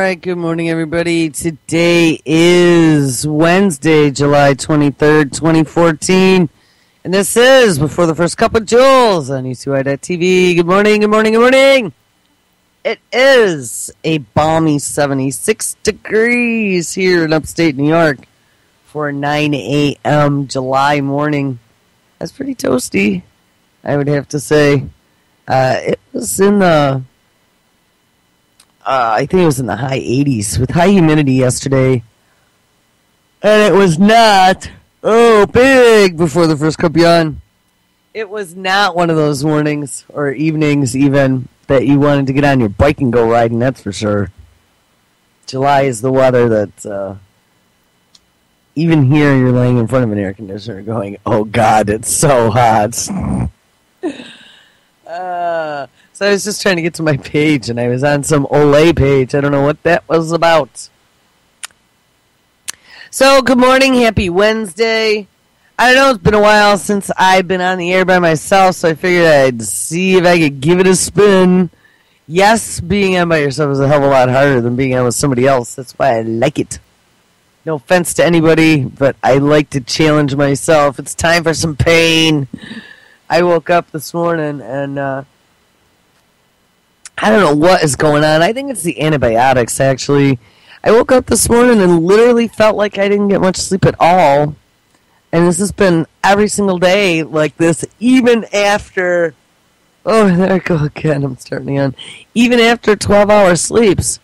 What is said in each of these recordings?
right, good morning, everybody. Today is Wednesday, July 23rd, 2014, and this is Before the First Cup of Jules on U2I.TV. Good morning, good morning, good morning. It is a balmy 76 degrees here in upstate New York for a 9 a.m. July morning. That's pretty toasty, I would have to say. It was in the... I think it was in the high 80s with high humidity yesterday. And it was not, big before the first cup yawn. It was not one of those mornings or evenings even that you wanted to get on your bike and go riding, that's for sure. July is the weather that even here you're laying in front of an air conditioner going, oh God, it's so hot. So I was just trying to get to my page, and I was on some Olay page. I don't know what that was about. So, good morning. Happy Wednesday. I don't know. It's been a while since I've been on the air by myself, so I figured I'd see if I could give it a spin. Yes, being on by yourself is a hell of a lot harder than being on with somebody else. That's why I like it. No offense to anybody, but I like to challenge myself. It's time for some pain. I woke up this morning, and I don't know what is going on. I think it's the antibiotics, actually. I woke up this morning and literally felt like I didn't get much sleep at all. And this has been every single day like this, even after... Oh, there I go again. I'm starting on. Even after 12-hour sleeps.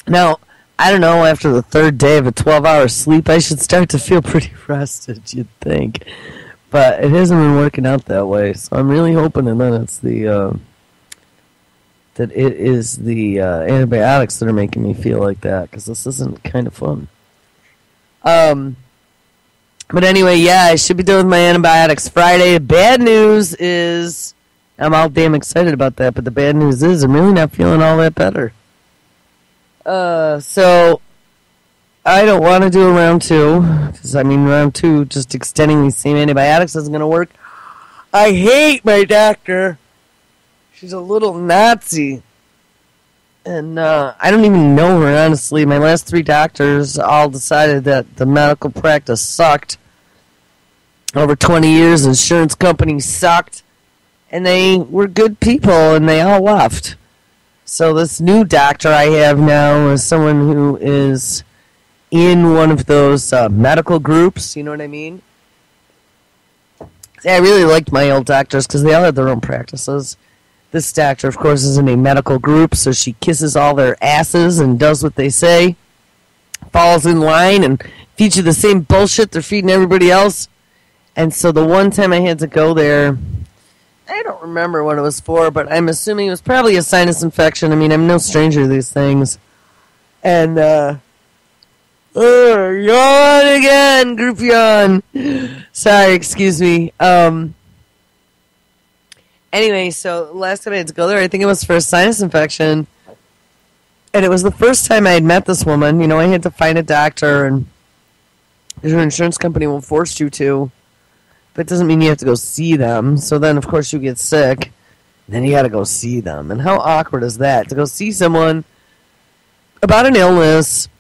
Now, I don't know, after the third day of a 12-hour sleep, I should start to feel pretty rested, you'd think. But it hasn't been working out that way. So I'm really hoping that it's the... that it is the antibiotics that are making me feel like that, because this isn't kind of fun. But anyway, yeah, I should be done with my antibiotics Friday. The bad news is, I'm all damn excited about that, but the bad news is I'm really not feeling all that better. So, I don't want to do a round two, because, round two, just extending these same antibiotics isn't going to work. I hate my doctor. She's a little Nazi. And I don't even know her, honestly. My last three doctors all decided that the medical practice sucked. Over 20 years, insurance companies sucked. And they were good people, and they all left. So this new doctor I have now is someone who is in one of those medical groups, you know what I mean? See, I really liked my old doctors because they all had their own practices. This doctor, of course, is in a medical group, so she kisses all their asses and does what they say, falls in line, and feeds you the same bullshit they're feeding everybody else. And so the one time I had to go there, I don't remember what it was for, but I'm assuming it was probably a sinus infection. I'm no stranger to these things. And, yawn again, group yawn. Sorry, excuse me. Anyway, so last time I had to go there, I think it was for a sinus infection. And it was the first time I had met this woman. I had to find a doctor, and your insurance company will force you to. But it doesn't mean you have to go see them. So then, of course, you get sick. And then you got to go see them. And how awkward is that? To go see someone about an illness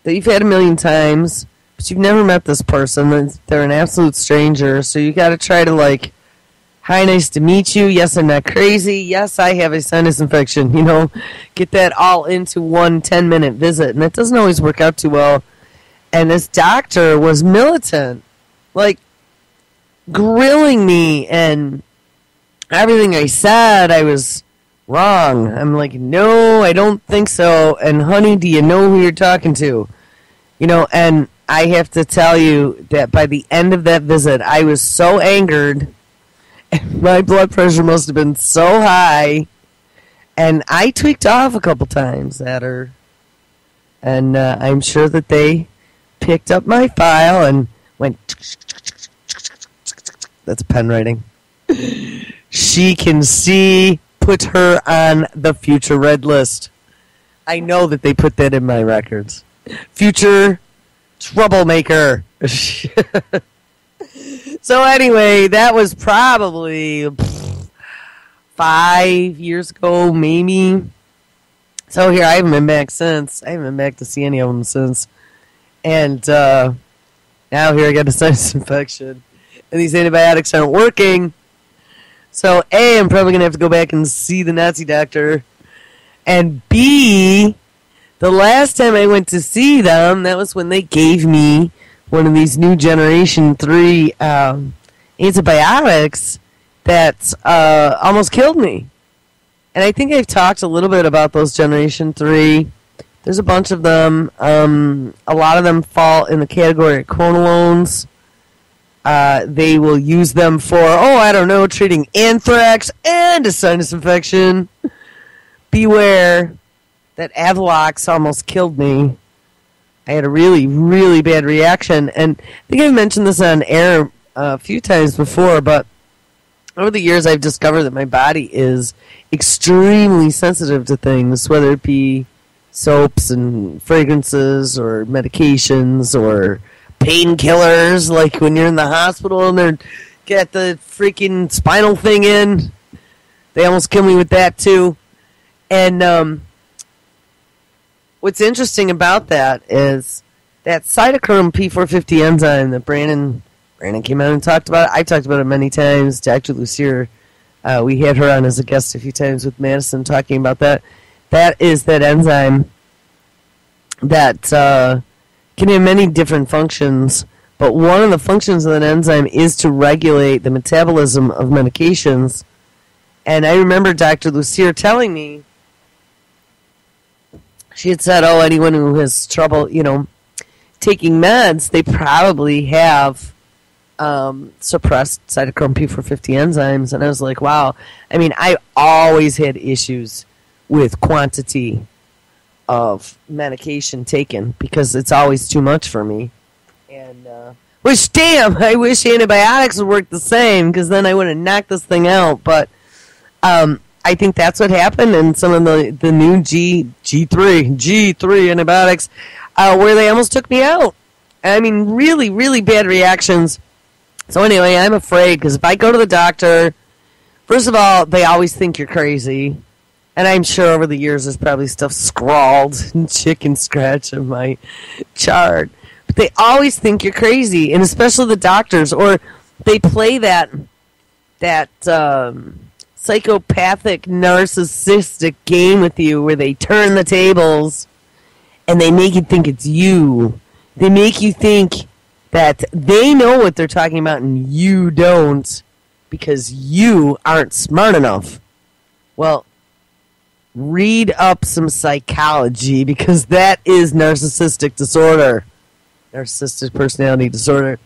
that you've had a million times, but you've never met this person. They're an absolute stranger. So you got to try to, hi, nice to meet you. Yes, I'm not crazy. Yes, I have a sinus infection. Get that all into one 10-minute visit. And it doesn't always work out too well. And this doctor was militant. Grilling me. And everything I said, I was wrong. I'm like, no, I don't think so. And honey, do you know who you're talking to? And I have to tell you that by the end of that visit, I was so angered. My blood pressure must have been so high, and I tweaked off a couple times at her. And I'm sure that they picked up my file and went... That's pen writing. She can see, put her on the future red list. I know that they put that in my records. Future troublemaker. So anyway, that was probably 5 years ago, maybe So here, I haven't been back since. I haven't been back to see any of them since. And now here I got a sinus infection. And these antibiotics aren't working. So A, I'm probably going to have to go back and see the Nazi doctor. And B, the last time I went to see them, that was when they gave me one of these new Generation 3 antibiotics that almost killed me. And I think I've talked a little bit about those Generation 3. There's a bunch of them. A lot of them fall in the category of quinolones. They will use them for, treating anthrax and a sinus infection. Beware, that Avelox almost killed me. I had a really, really bad reaction. And I think I've mentioned this on air a few times before, but over the years I've discovered that my body is extremely sensitive to things, whether it be soaps and fragrances or medications or painkillers, like when you're in the hospital and they're get the freaking spinal thing in. They almost kill me with that too. And what's interesting about that is that cytochrome P450 enzyme that Brandon came out and talked about it. I talked about it many times. Dr. Lucier, we had her on as a guest a few times with Madison talking about that. That is that enzyme that can have many different functions, but one of the functions of that enzyme is to regulate the metabolism of medications. And I remember Dr. Lucier telling me, she had said, anyone who has trouble, taking meds, they probably have suppressed cytochrome P450 enzymes. And I was like, wow. I mean, I always had issues with quantity of medication taken because it's always too much for me. And I wish antibiotics would work the same because then I would have knocked this thing out. But I think that's what happened in some of the new G3 antibiotics where they almost took me out. I mean, really, really bad reactions. So anyway, I'm afraid because if I go to the doctor, first of all, they always think you're crazy. And I'm sure over the years there's probably stuff scrawled in chicken scratch in my chart. But they always think you're crazy, and especially the doctors. Or they play that psychopathic, narcissistic game with you where they turn the tables and they make you think it's you. They make you think that they know what they're talking about and you don't because you aren't smart enough. Well, read up some psychology because that is narcissistic disorder. Narcissistic personality disorder.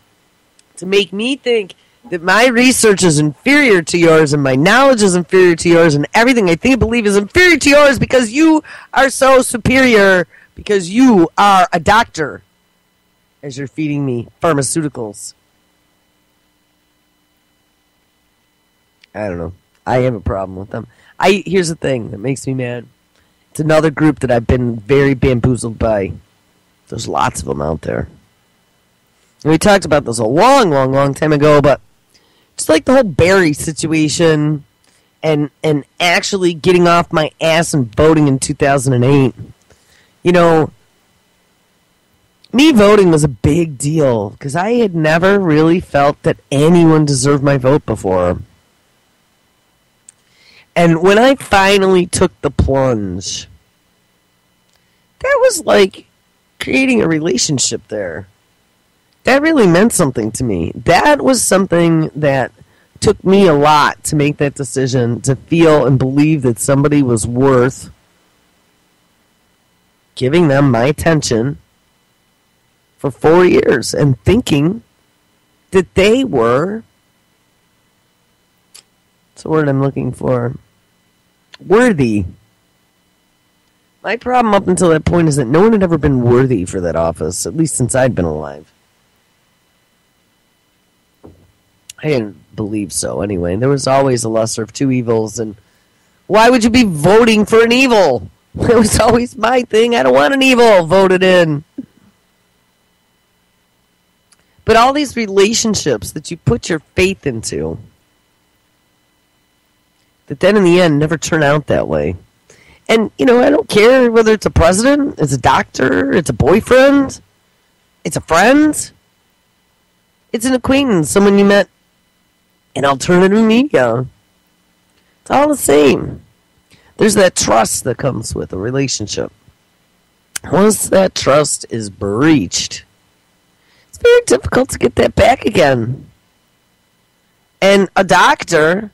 To make me think that my research is inferior to yours and my knowledge is inferior to yours and everything I think and believe is inferior to yours because you are so superior because you are a doctor as you're feeding me pharmaceuticals. I don't know. I have a problem with them. Here's the thing that makes me mad. It's another group that I've been very bamboozled by. There's lots of them out there. And we talked about this a long, long, long time ago, but just like the whole Barry situation and actually getting off my ass and voting in 2008. Me voting was a big deal because I had never really felt that anyone deserved my vote before. And when I finally took the plunge, that was like creating a relationship there. That really meant something to me. That was something that took me a lot to make that decision, to feel and believe that somebody was worth giving them my attention for 4 years and thinking that they were, what's the word I'm looking for? Worthy. My problem up until that point is that no one had ever been worthy for that office, at least since I'd been alive. I didn't believe so anyway. There was always a lesser of two evils, and why would you be voting for an evil? It was always my thing. I don't want an evil voted in. But all these relationships that you put your faith into, that then in the end never turn out that way. And, I don't care whether it's a president, it's a doctor, it's a boyfriend, it's a friend, it's an acquaintance, someone you met in alternative media. It's all the same. There's that trust that comes with a relationship. Once that trust is breached, it's very difficult to get that back again. And a doctor,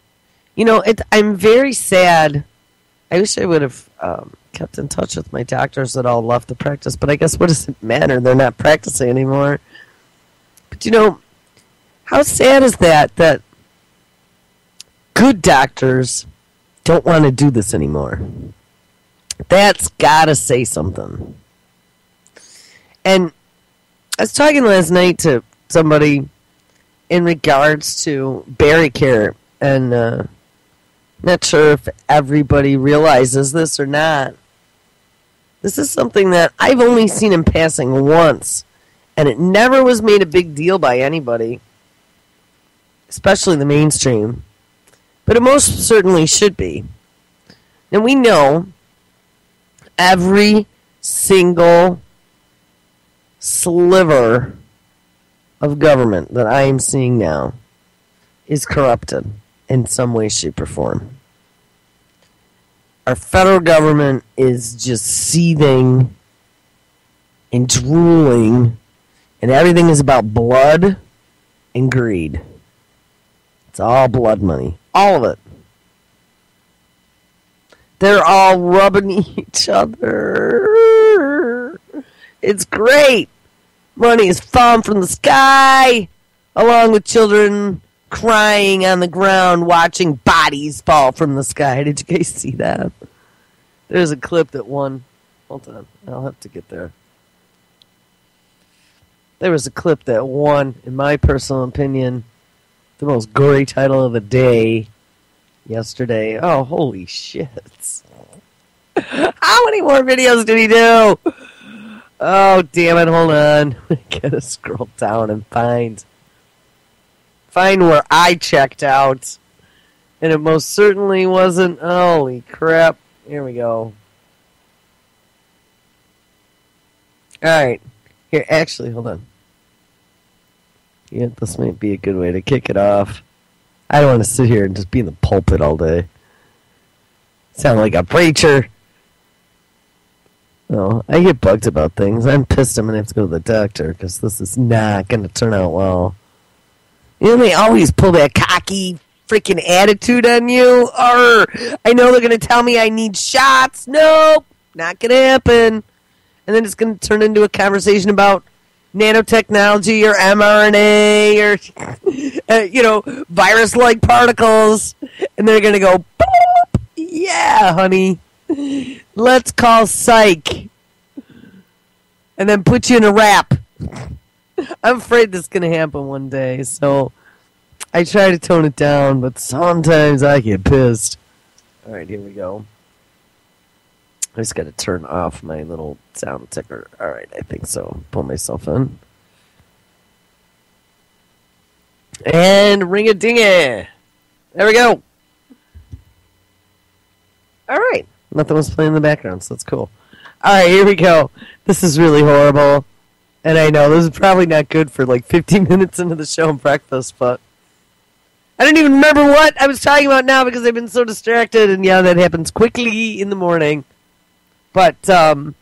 I'm very sad. I wish I would have kept in touch with my doctors that all left the practice, but I guess what does it matter? They're not practicing anymore. But how sad is that good doctors don't want to do this anymore? That's got to say something. And I was talking last night to somebody in regards to Barry Care, and not sure if everybody realizes this or not. This is something that I've only seen in passing once, and it never was made a big deal by anybody, especially the mainstream. But it most certainly should be. And we know every single sliver of government that I am seeing now is corrupted in some way, shape, or form. Our federal government is just seething and drooling, and everything is about blood and greed. It's all blood money. All of it. They're all rubbing each other. It's great. Money is falling from the sky, along with children crying on the ground, watching bodies fall from the sky. Did you guys see that? There's a clip that won. Hold on. I'll have to get there. There was a clip that won, in my personal opinion, the most gory title of the day yesterday. Oh, holy shit. How many more videos did he do? Oh, damn it. Hold on. I gotta scroll down and find where I checked out. And it most certainly wasn't. Holy crap. Here we go. Alright. Here, actually, hold on. Yeah, this might be a good way to kick it off. I don't want to sit here and just be in the pulpit all day. Sound like a preacher. No, I get bugged about things. I'm pissed I'm going to have to go to the doctor because this is not going to turn out well. They always pull that cocky freaking attitude on you. Or I know they're going to tell me I need shots. Nope, not going to happen. And then it's going to turn into a conversation about nanotechnology or mRNA or, virus-like particles. And they're going to go, boop, yeah, honey. Let's call psych. And then put you in a wrap. I'm afraid this is going to happen one day, so I try to tone it down, but sometimes I get pissed. Alright, here we go. I just got to turn off my little sound ticker. Alright, I think so. Pull myself in. And ring-a-ding-a. There we go. Alright. Nothing was playing in the background, so that's cool. Alright, here we go. This is really horrible. And I know, this is probably not good for like 15 minutes into the show and breakfast, but I don't even remember what I was talking about now because I've been so distracted, and yeah, that happens quickly in the morning. But, the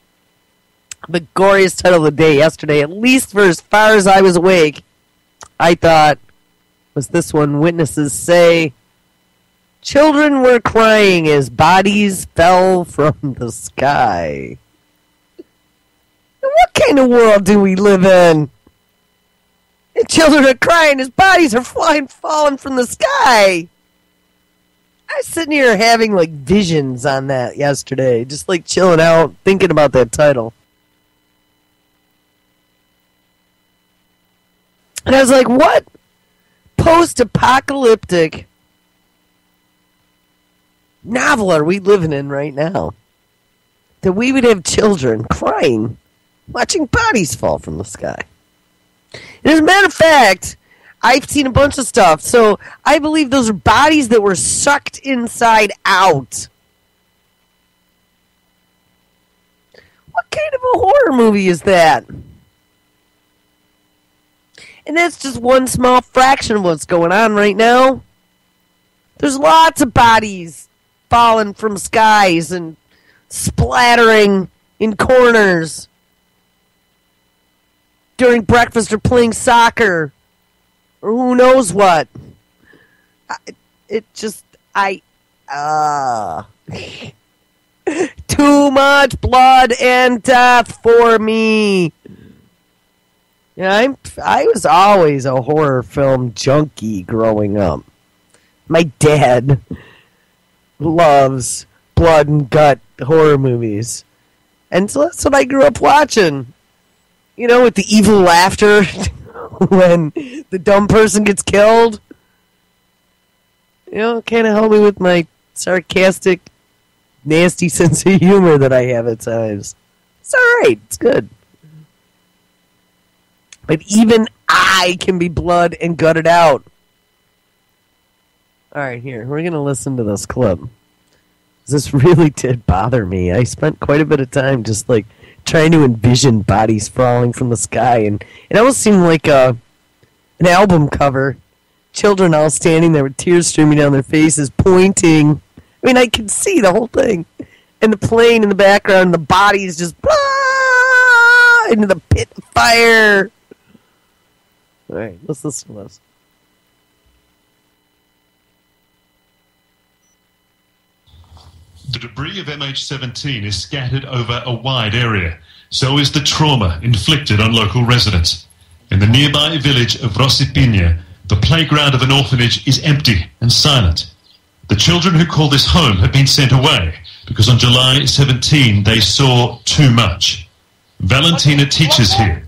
goriest title of the day yesterday, at least for as far as I was awake, I thought, was this one. Witnesses say children were crying as bodies fell from the sky. What kind of world do we live in? And children are crying as bodies are falling from the sky. I was sitting here having like visions on that yesterday, just like chilling out, thinking about that title. And I was like, what post-apocalyptic novel are we living in right now? That we would have children crying, watching bodies fall from the sky. And as a matter of fact, I've seen a bunch of stuff, so I believe those are bodies that were sucked inside out. What kind of a horror movie is that? And that's just one small fraction of what's going on right now. There's lots of bodies falling from skies and splattering in corners during breakfast or playing soccer or who knows what. Too much blood and death for me. Yeah, I was always a horror film junkie growing up. My dad loves blood and gut horror movies. And so that's what I grew up watching. You know, with the evil laughter when the dumb person gets killed. You know, kind of help me with my sarcastic, nasty sense of humor that I have at times. It's alright. It's good. But even I can be blood and gutted out. Alright, here. We're going to listen to this clip. This really did bother me. I spent quite a bit of time just, like, trying to envision bodies falling from the sky. And it almost seemed like an album cover. Children all standing there with tears streaming down their faces, pointing. I mean, I could see the whole thing. And the plane in the background, and the bodies just into the pit of fire. All right, let's listen to this. The debris of MH17 is scattered over a wide area. So is the trauma inflicted on local residents. In the nearby village of Rosipinha, the playground of an orphanage is empty and silent. The children who call this home have been sent away because on July 17 they saw too much. Valentina teaches here.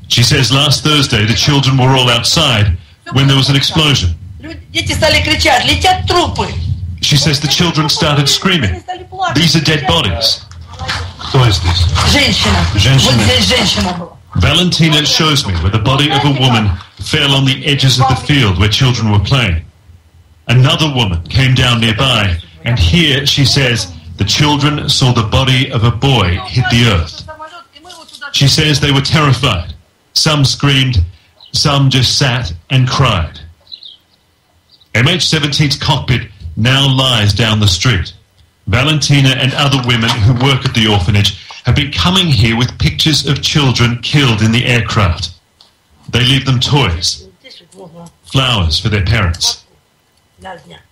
She says last Thursday the children were all outside when there was an explosion. She says the children started screaming. These are dead bodies. Who is this? Valentina shows me where the body of a woman fell on the edges of the field where children were playing. Another woman came down nearby, and here she says the children saw the body of a boy hit the earth. She says they were terrified. Some screamed, some just sat and cried. MH17's cockpit now lies down the street. Valentina and other women who work at the orphanage have been coming here with pictures of children killed in the aircraft. They leave them toys, flowers for their parents.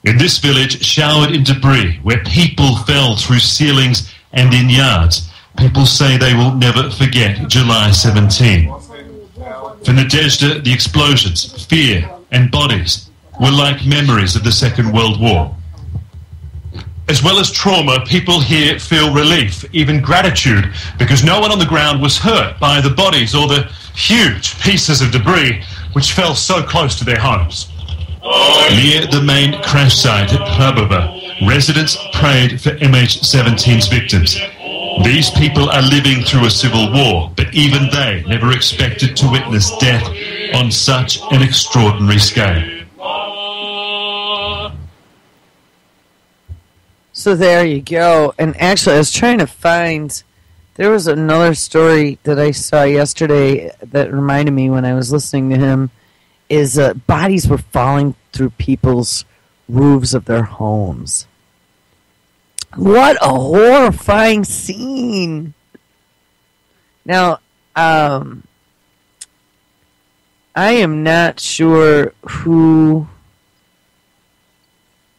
In this village, showered in debris, where people fell through ceilings and in yards, people say they will never forget July 17. For Nadezhda, the explosions, fear, and bodies were like memories of the Second World War. As well as trauma, people here feel relief, even gratitude, because no one on the ground was hurt by the bodies or the huge pieces of debris which fell so close to their homes. Near the main crash site at Prabova, residents prayed for MH17's victims. These people are living through a civil war, but even they never expected to witness death on such an extraordinary scale. So there you go. And actually, I was trying to find... There was another story that I saw yesterday that reminded me when I was listening to him, is bodies were falling through people's roofs of their homes. What a horrifying scene. Now, I am not sure who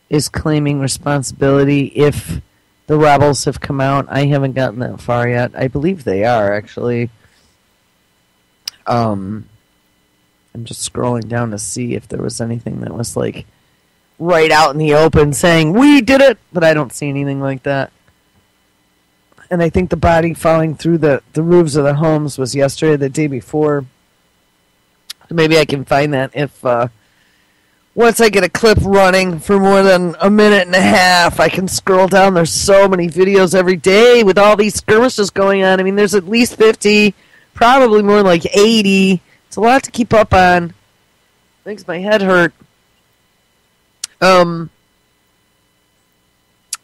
is claiming responsibility if the rebels have come out. I haven't gotten that far yet. I believe they are, actually. I'm just scrolling down to see if there was anything that was, like, right out in the open saying, we did it! But I don't see anything like that. And I think the body falling through the roofs of the homes was yesterday, the day before. Maybe I can find that if... once I get a clip running for more than a minute and a half, I can scroll down. There's so many videos every day with all these skirmishes going on. I mean, there's at least 50, probably more like 80. It's a lot to keep up on. Makes my head hurt.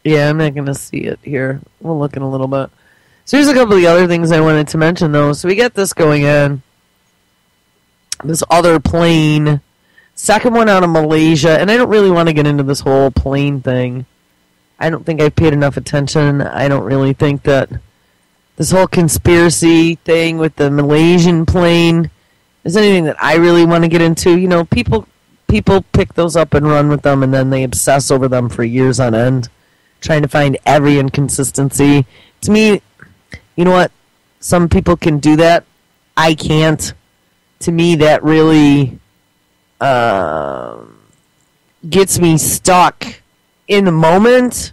Yeah, I'm not going to see it here. We'll look in a little bit. So here's a couple of the other things I wanted to mention, though. So we got this going on. This other plane. Second one out of Malaysia. And I don't really want to get into this whole plane thing. I don't think I've paid enough attention. I don't really think that this whole conspiracy thing with the Malaysian plane is anything that I really want to get into. You know, people pick those up and run with them, and then they obsess over them for years on end, trying to find every inconsistency. To me, you know what? Some people can do that. I can't. To me, that really gets me stuck in the moment,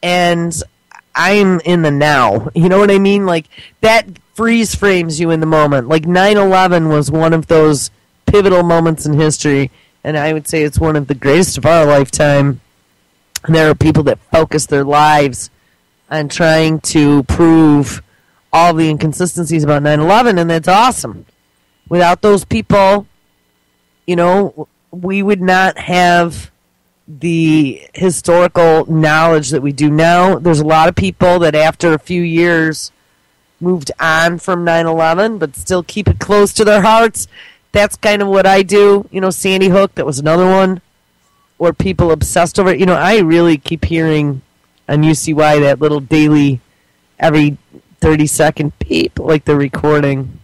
and I'm in the now. You know what I mean? Like, that freeze frames you in the moment. Like, 9/11 was one of those pivotal moments in history, and I would say it's one of the greatest of our lifetime. And there are people that focus their lives on trying to prove all the inconsistencies about 9/11, and that's awesome. Without those people, you know, we would not have the historical knowledge that we do now. There's a lot of people that after a few years moved on from 9/11, but still keep it close to their hearts. That's kind of what I do. You know, Sandy Hook, that was another one where people obsessed over it. You know, I really keep hearing on UCY that little daily, every 30-second beep, like the recording.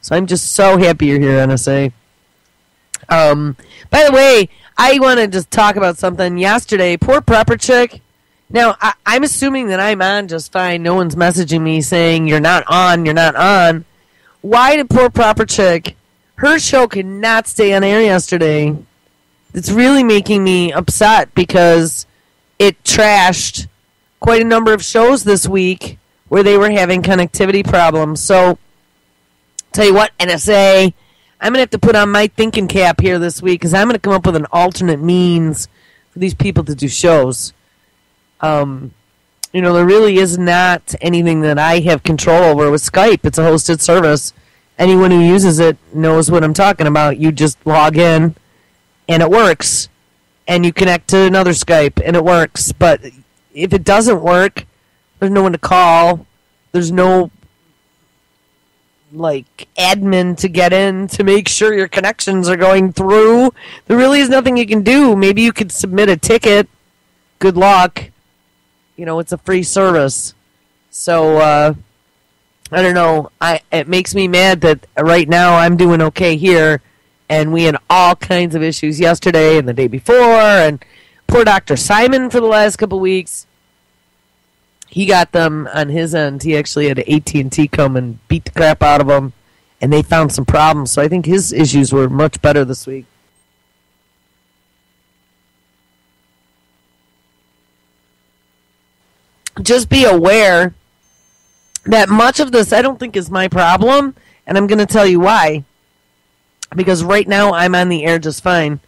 So I'm just so happy you're here, NSA. By the way, I want to just talk about something. Yesterday, poor prepper chick. Now, I'm assuming that I'm on just fine. No one's messaging me saying, you're not on, you're not on. Why did poor prepper chick, her show could not stay on air yesterday? It's really making me upset because it trashed quite a number of shows this week where they were having connectivity problems. So, tell you what, NSA, I'm going to have to put on my thinking cap here this week because I'm going to come up with an alternate means for these people to do shows. You know, there really is not anything that I have control over with Skype. It's a hosted service. Anyone who uses it knows what I'm talking about. You just log in, and it works. And you connect to another Skype, and it works. But if it doesn't work, there's no one to call. There's no like admin to get in to make sure your connections are going through. There really is nothing you can do. Maybe you could submit a ticket. Good luck. You know, it's a free service. So, I don't know. It makes me mad that right now I'm doing okay here, and we had all kinds of issues yesterday and the day before, and poor Dr. Simon for the last couple weeks. He got them on his end. He actually had AT&T come and beat the crap out of him, and they found some problems. So I think his issues were much better this week. Just be aware that much of this I don't think is my problem, and I'm going to tell you why. Because right now I'm on the air just fine.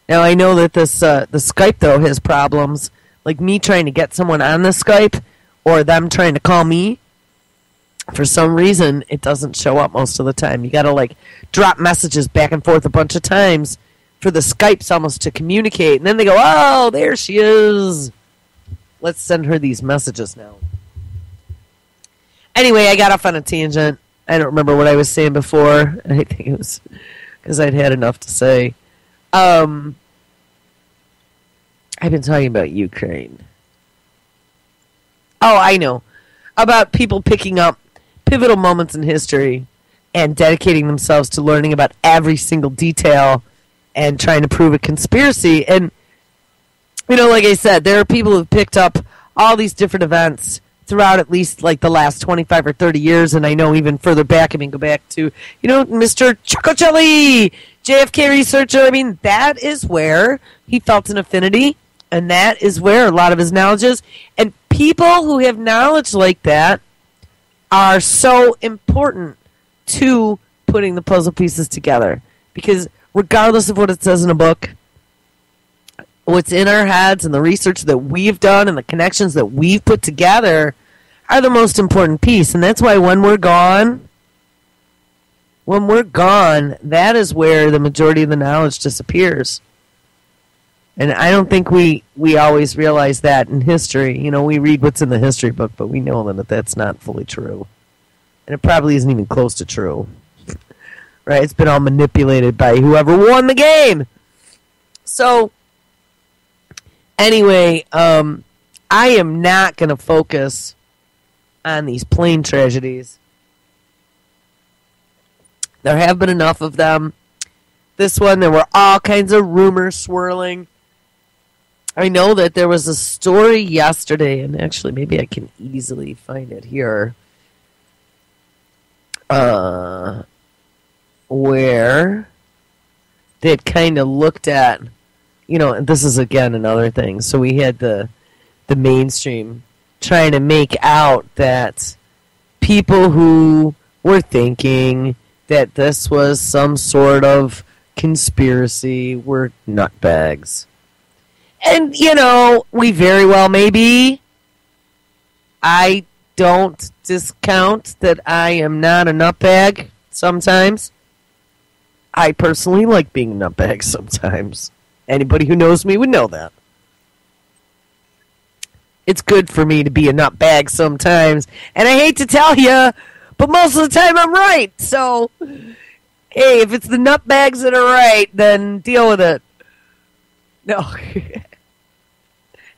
Now I know that this the Skype, though, has problems. Like me trying to get someone on the Skype, or them trying to call me, for some reason, it doesn't show up most of the time. You got to, like, drop messages back and forth a bunch of times for the Skypes almost to communicate. And then they go, oh, there she is. Let's send her these messages now. Anyway, I got off on a tangent. I don't remember what I was saying before. I think it was because I'd had enough to say. I've been talking about Ukraine. Oh, I know. About people picking up pivotal moments in history and dedicating themselves to learning about every single detail and trying to prove a conspiracy. And, you know, like I said, there are people who've picked up all these different events throughout at least like the last 25 or 30 years. And I know even further back, I mean, go back to, you know, Mr. Chococelli, JFK researcher. I mean, that is where he felt an affinity. And that is where a lot of his knowledge is. And people who have knowledge like that are so important to putting the puzzle pieces together. Because regardless of what it says in a book, what's in our heads and the research that we've done and the connections that we've put together are the most important piece. And that's why when we're gone, that is where the majority of the knowledge disappears. And I don't think we always realize that in history. You know, we read what's in the history book, but we know that that's not fully true. And it probably isn't even close to true. Right? It's been all manipulated by whoever won the game. So, anyway, I am not going to focus on these plane tragedies. There have been enough of them. This one, there were all kinds of rumors swirling. I know that there was a story yesterday, and actually maybe I can easily find it here, where they had kind of looked at, you know, and this is again another thing. So we had the mainstream trying to make out that people who were thinking that this was some sort of conspiracy were nutbags. And, you know, we very well may be. I don't discount that I am not a nutbag sometimes. I personally like being a nutbag sometimes. Anybody who knows me would know that. It's good for me to be a nutbag sometimes. And I hate to tell you, but most of the time I'm right. So, hey, if it's the nutbags that are right, then deal with it. No.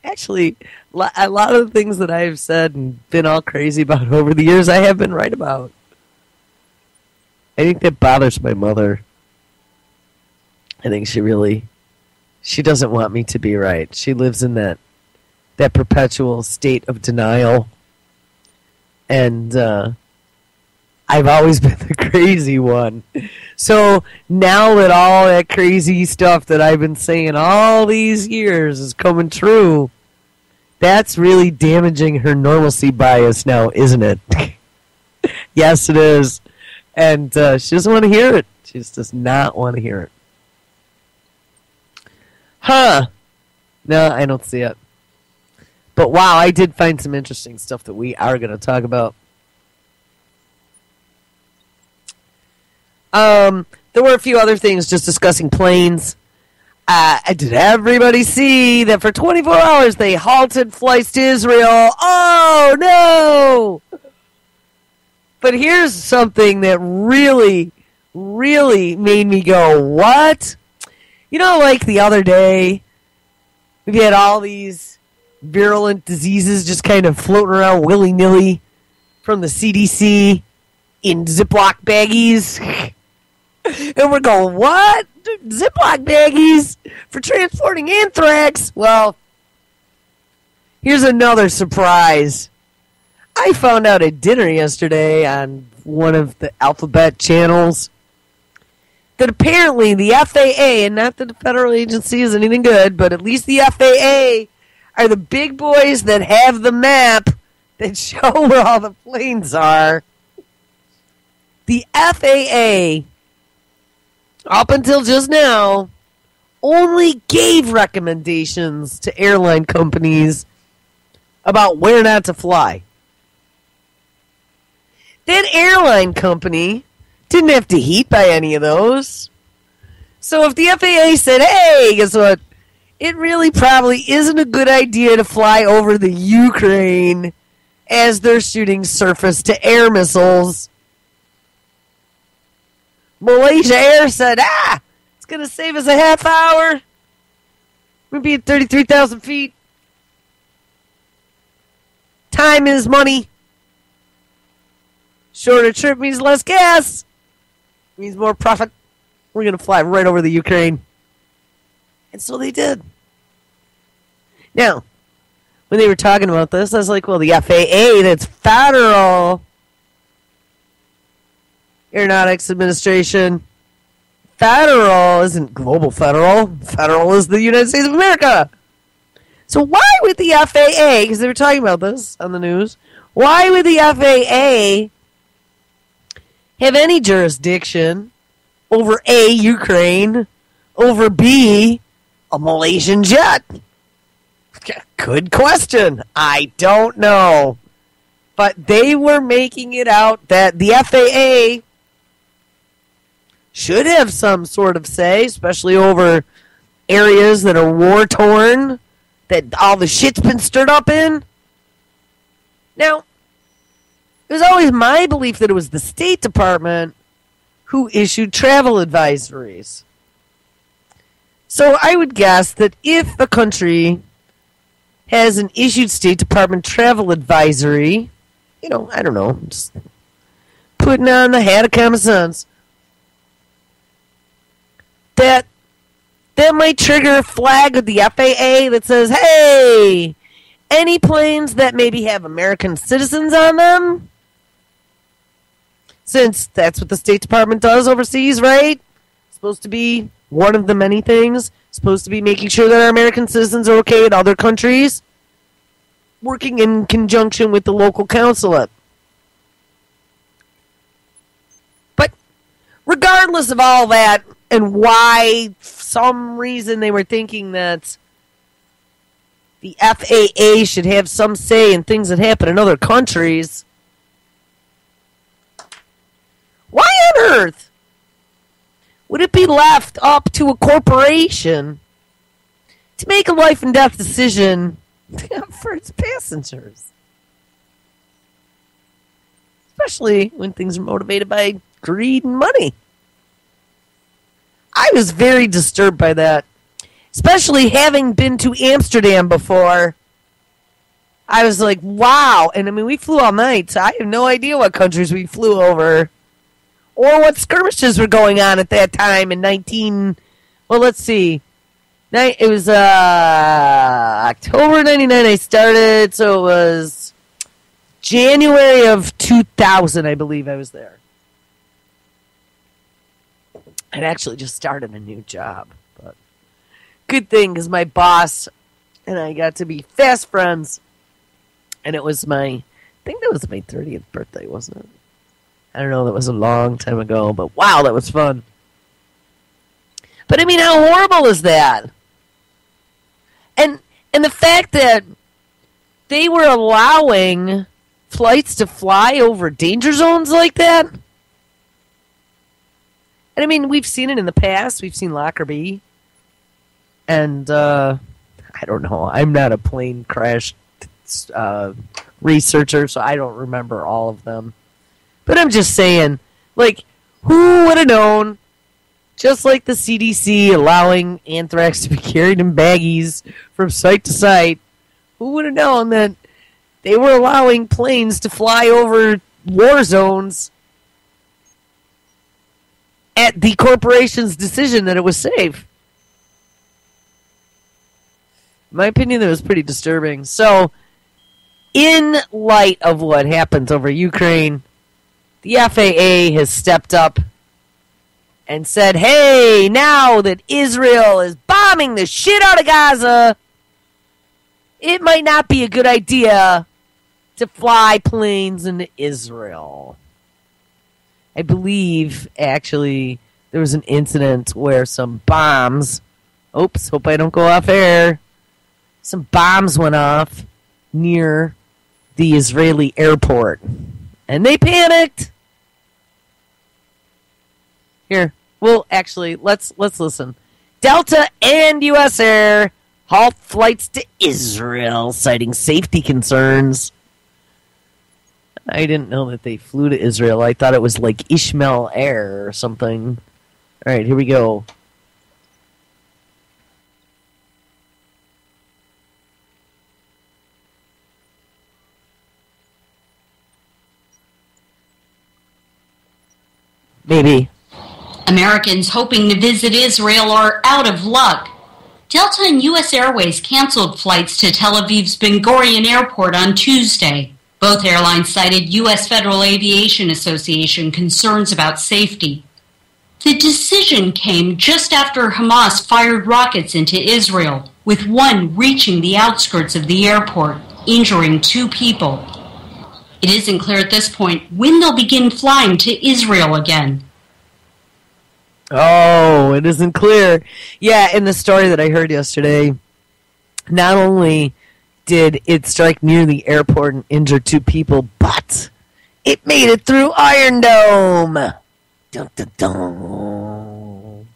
Actually, a lot of the things that I've said and been all crazy about over the years, I have been right about. I think that bothers my mother. I think she doesn't want me to be right. She lives in that perpetual state of denial. And I've always been the crazy one. So now that all that crazy stuff that I've been saying all these years is coming true, that's really damaging her normalcy bias now, isn't it? Yes, it is. And she doesn't want to hear it. She just does not want to hear it. Huh. No, I don't see it. But wow, I did find some interesting stuff that we are going to talk about. There were a few other things just discussing planes. Did everybody see that for 24 hours they halted flights to Israel? Oh, no! But here's something that really, really made me go, what? You know, like the other day, we had all these virulent diseases just kind of floating around willy-nilly from the CDC in Ziploc baggies. And we're going, what? Ziploc baggies for transporting anthrax? Well, here's another surprise. I found out at dinner yesterday on one of the alphabet channels that apparently the FAA, and not that the federal agency is anything good, but at least the FAA are the big boys that have the map that show where all the planes are. The FAA, up until just now, only gave recommendations to airline companies about where not to fly. That airline company didn't have to heed by any of those. So if the FAA said, hey, guess what? It really probably isn't a good idea to fly over the Ukraine as they're shooting surface-to-air missiles. Malaysia Air said, it's going to save us a half hour. We'll be at 33,000 feet. Time is money. Shorter trip means less gas. Means more profit. We're going to fly right over the Ukraine. And so they did. Now, when they were talking about this, I was like, well, the FAA, that's federal. Aeronautics Administration. Federal isn't global federal. Federal is the United States of America. So why would the FAA, because they were talking about this on the news, why would the FAA have any jurisdiction over A, Ukraine, over B, a Malaysian jet? Good question. I don't know. But they were making it out that the FAA should have some sort of say, especially over areas that are war-torn, that all the shit's been stirred up in. Now, it was always my belief that it was the State Department who issued travel advisories. So I would guess that if a country has an issued State Department travel advisory, I don't know, just putting on the hat of common sense, that might trigger a flag of the FAA that says, hey, any planes that maybe have American citizens on them, since that's what the State Department does overseas, right? It's supposed to be one of the many things, supposed to be making sure that our American citizens are okay in other countries, working in conjunction with the local consulate. But regardless of all that, and why, for some reason, they were thinking that the FAA should have some say in things that happen in other countries, why on earth would it be left up to a corporation to make a life and death decision for its passengers? Especially when things are motivated by greed and money. I was very disturbed by that. Especially having been to Amsterdam before. I was like, wow. And I mean, we flew all night, so I have no idea what countries we flew over. Or what skirmishes were going on at that time in let's see. It was October 99 I started, so it was January of 2000, I believe I was there. I'd actually just started a new job. But good thing, because my boss and I got to be fast friends. And it was I think that was my 30th birthday, wasn't it? I don't know, that was a long time ago, but wow, that was fun. But I mean, how horrible is that? And the fact that they were allowing flights to fly over danger zones like that? And I mean, we've seen it in the past. We've seen Lockerbie. And, I don't know, I'm not a plane crash researcher, so I don't remember all of them. But I'm just saying, who would have known, just like the CDC allowing anthrax to be carried in baggies from site to site, who would have known that they were allowing planes to fly over war zones at the corporation's decision that it was safe? In my opinion, that was pretty disturbing. So, in light of what happens over Ukraine, the FAA has stepped up and said, hey, now that Israel is bombing the shit out of Gaza, it might not be a good idea to fly planes into Israel. I believe, actually, there was an incident where some bombs, oops, hope I don't go off air, some bombs went off near the Israeli airport. And they panicked. Here, well, actually, let's listen. Delta and U.S. Air halt flights to Israel, citing safety concerns. I didn't know that they flew to Israel. I thought it was like Ishmael Air or something. All right, here we go. Maybe. Americans hoping to visit Israel are out of luck. Delta and U.S. Airways canceled flights to Tel Aviv's Ben Gurion Airport on Tuesday. Both airlines cited U.S. Federal Aviation Association concerns about safety. The decision came just after Hamas fired rockets into Israel, with one reaching the outskirts of the airport, injuring 2 people. It isn't clear at this point when they'll begin flying to Israel again. Oh, it isn't clear. Yeah, in the story that I heard yesterday, not only did it strike near the airport and injure 2 people, but it made it through Iron Dome. Dun, dun, dun.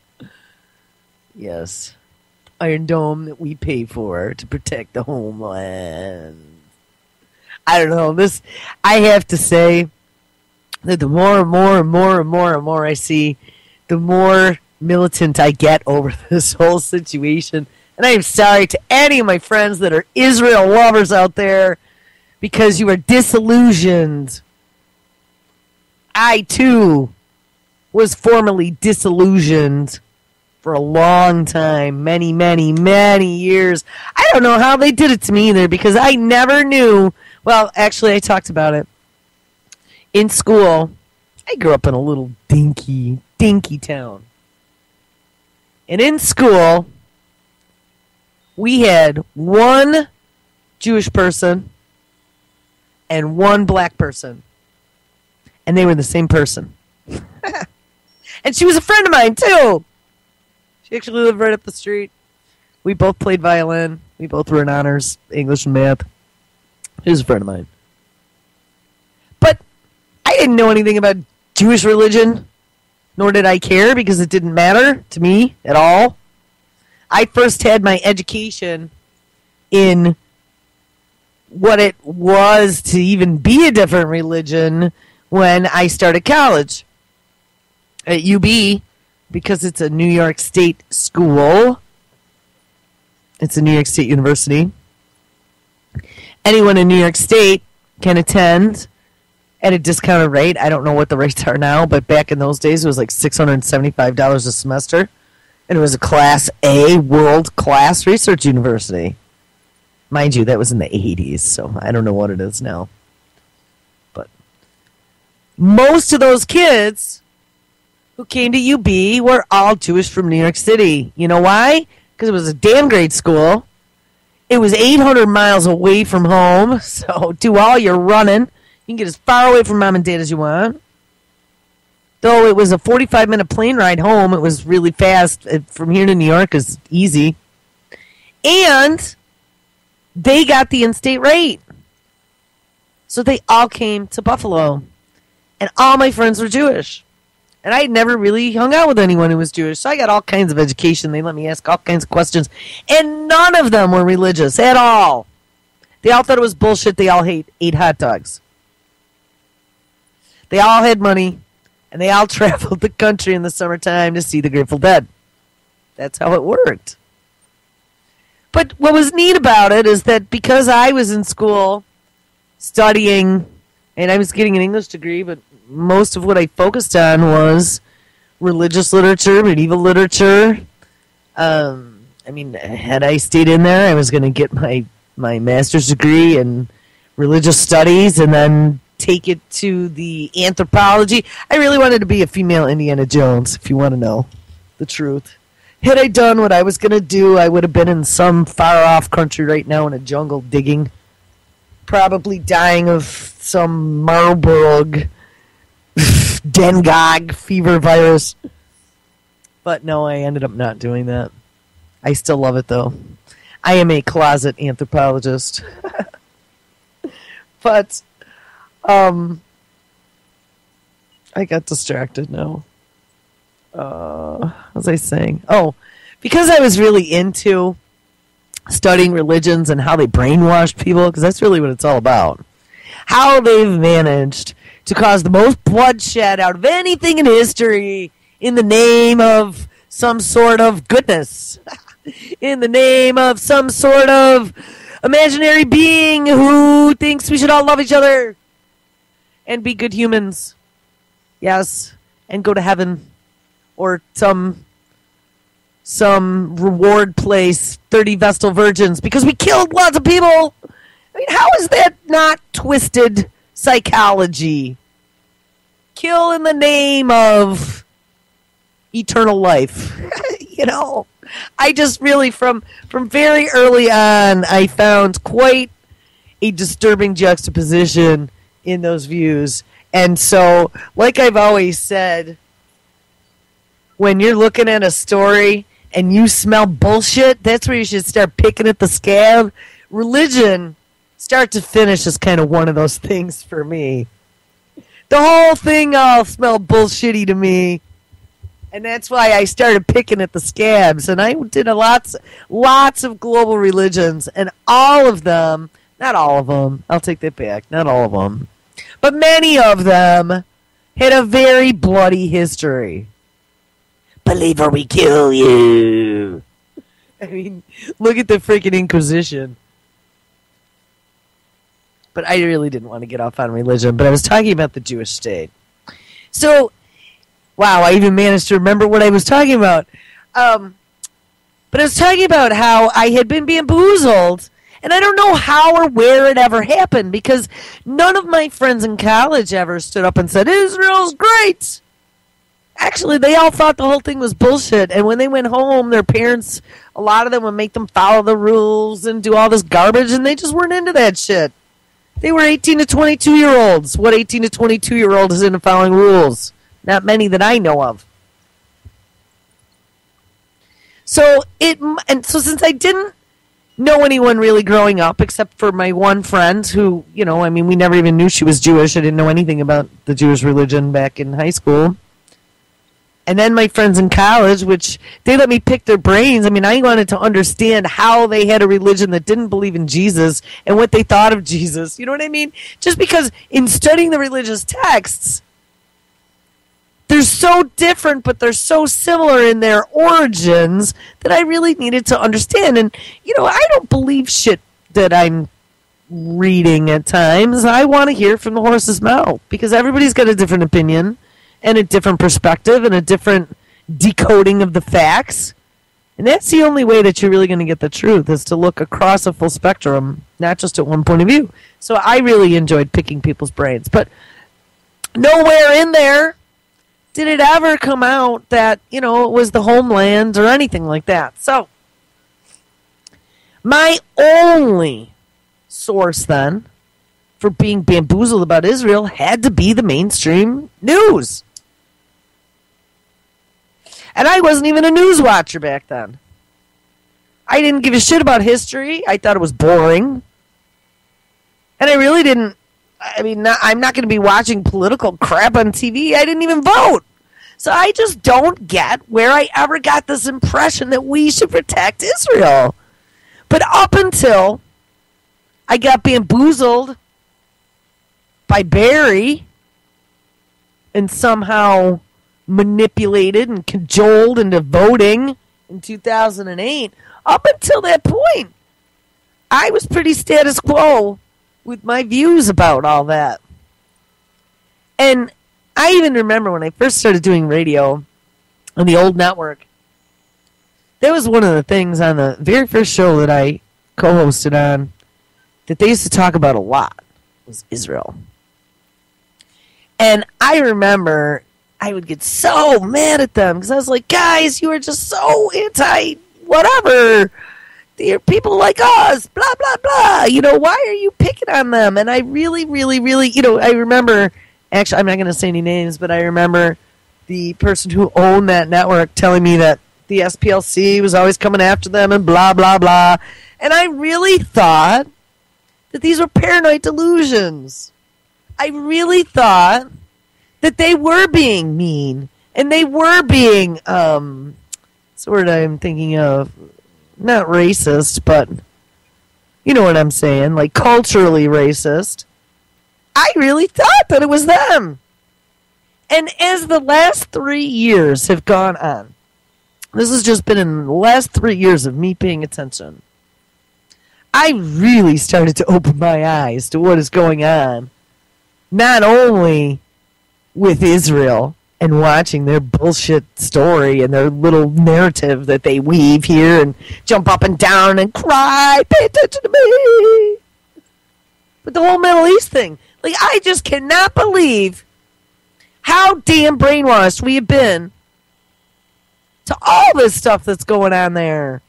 Yes. Iron Dome that we pay for to protect the homeland. I don't know. I have to say that the more and more and more and more and more I see, the more militant I get over this whole situation. And I am sorry to any of my friends that are Israel lovers out there because you are disillusioned. I, too, was formerly disillusioned for a long time, many, many, many years. I don't know how they did it to me either because I never knew. Well, actually, I talked about it. In school, I grew up in a little dinky town. And in school, we had one Jewish person and one black person. And they were the same person. And she was a friend of mine, too. She actually lived right up the street. We both played violin. We both were in honors, English and math. She was a friend of mine. But I didn't know anything about Jewish religion, nor did I care because it didn't matter to me at all. I first had my education in what it was to even be a different religion when I started college at UB, because it's a New York State school. It's a New York State university. Anyone in New York State can attend at a discounted rate. I don't know what the rates are now, but back in those days it was like $675 a semester. And it was a Class A world-class research university. Mind you, that was in the 80s, so I don't know what it is now. But most of those kids who came to UB were all Jewish from New York City. You know why? Because it was a damn great school. It was 800 miles away from home, so do all your running. You can get as far away from mom and dad as you want. Though it was a 45-minute plane ride home, it was really fast. From here to New York is easy. And they got the in-state rate. So they all came to Buffalo. And all my friends were Jewish. And I had never really hung out with anyone who was Jewish. So I got all kinds of education. They let me ask all kinds of questions. And none of them were religious at all. They all thought it was bullshit. They all ate hot dogs. They all had money. And they all traveled the country in the summertime to see the Grateful Dead. That's how it worked. But what was neat about it is that because I was in school studying, and I was getting an English degree, but most of what I focused on was religious literature, medieval literature. Had I stayed in there, I was going to get my master's degree in religious studies and then take it to the anthropology. I really wanted to be a female Indiana Jones, if you want to know the truth. Had I done what I was going to do, I would have been in some far-off country right now in a jungle digging, probably dying of some Marburg, Dengog fever virus. But no, I ended up not doing that. I still love it, though. I am a closet anthropologist. But I got distracted now. What was I saying? Oh, because I was really into studying religions and how they brainwash people, because that's really what it's all about. How they've managed to cause the most bloodshed out of anything in history in the name of some sort of goodness. In the name of some sort of imaginary being who thinks we should all love each other and be good humans. Yes, and go to heaven. Or some reward place, 30 Vestal Virgins, because we killed lots of people. I mean, how is that not twisted psychology? Kill in the name of eternal life. You know, I just really, from very early on, I found quite a disturbing juxtaposition in those views. And so, like I've always said, when you're looking at a story and you smell bullshit, that's where you should start picking at the scab. Religion, start to finish, is kind of one of those things for me. The whole thing all smelled bullshitty to me. And that's why I started picking at the scabs. And I did lots of global religions. And all of them, not all of them, I'll take that back, not all of them, but many of them had a very bloody history. Believe or we kill you. I mean, look at the freaking Inquisition. But I really didn't want to get off on religion, but I was talking about the Jewish state. So, wow, I even managed to remember what I was talking about. But I was talking about how I had been bamboozled, and I don't know how or where it ever happened, because none of my friends in college ever stood up and said, Israel's great! Actually, they all thought the whole thing was bullshit, and when they went home, their parents, a lot of them would make them follow the rules and do all this garbage, and they just weren't into that shit. They were 18 to 22-year-olds. What 18 to 22-year-old is into following rules? Not many that I know of. So since I didn't know anyone really growing up, except for my one friend who, we never even knew she was Jewish. I didn't know anything about the Jewish religion back in high school. And then my friends in college, which they let me pick their brains. I mean, I wanted to understand how they had a religion that didn't believe in Jesus and what they thought of Jesus. You know what I mean? Just because in studying the religious texts, they're so different, but they're so similar in their origins that I really needed to understand. And, I don't believe shit that I'm reading at times. I want to hear from the horse's mouth because everybody's got a different opinion and a different perspective and a different decoding of the facts. And that's the only way that you're really going to get the truth, is to look across a full spectrum, not just at one point of view. So I really enjoyed picking people's brains. But nowhere in there did it ever come out that, it was the homeland or anything like that. So my only source then for being bamboozled about Israel had to be the mainstream news. And I wasn't even a news watcher back then. I didn't give a shit about history. I thought it was boring. And I really didn't. I'm not going to be watching political crap on TV. I didn't even vote. So I just don't get where I ever got this impression that we should protect Israel. But up until I got bamboozled by Barry and somehow manipulated and cajoled into voting in 2008, up until that point, I was pretty status quo with my views about all that. And I even remember when I first started doing radio on the old network, that was one of the things on the very first show that I co-hosted on that they used to talk about a lot was Israel. And I remember I would get so mad at them because I was like, guys, you are just so anti-whatever. They're people like us, blah, blah, blah. Why are you picking on them? And I really, really, really, I remember, actually, I'm not going to say any names, but I remember the person who owned that network telling me that the SPLC was always coming after them and blah, blah, blah. And I really thought that these were paranoid delusions. I really thought that they were being mean and they were being, what's the word I'm thinking of? Not racist, but you know what I'm saying, like culturally racist. I really thought that it was them. And as the last 3 years have gone on, this has just been in the last 3 years of me paying attention, I really started to open my eyes to what is going on, not only with Israel and watching their bullshit story and their little narrative that they weave here and jump up and down and cry, pay attention to me. But the whole Middle East thing, like, I just cannot believe how damn brainwashed we have been to all this stuff that's going on there.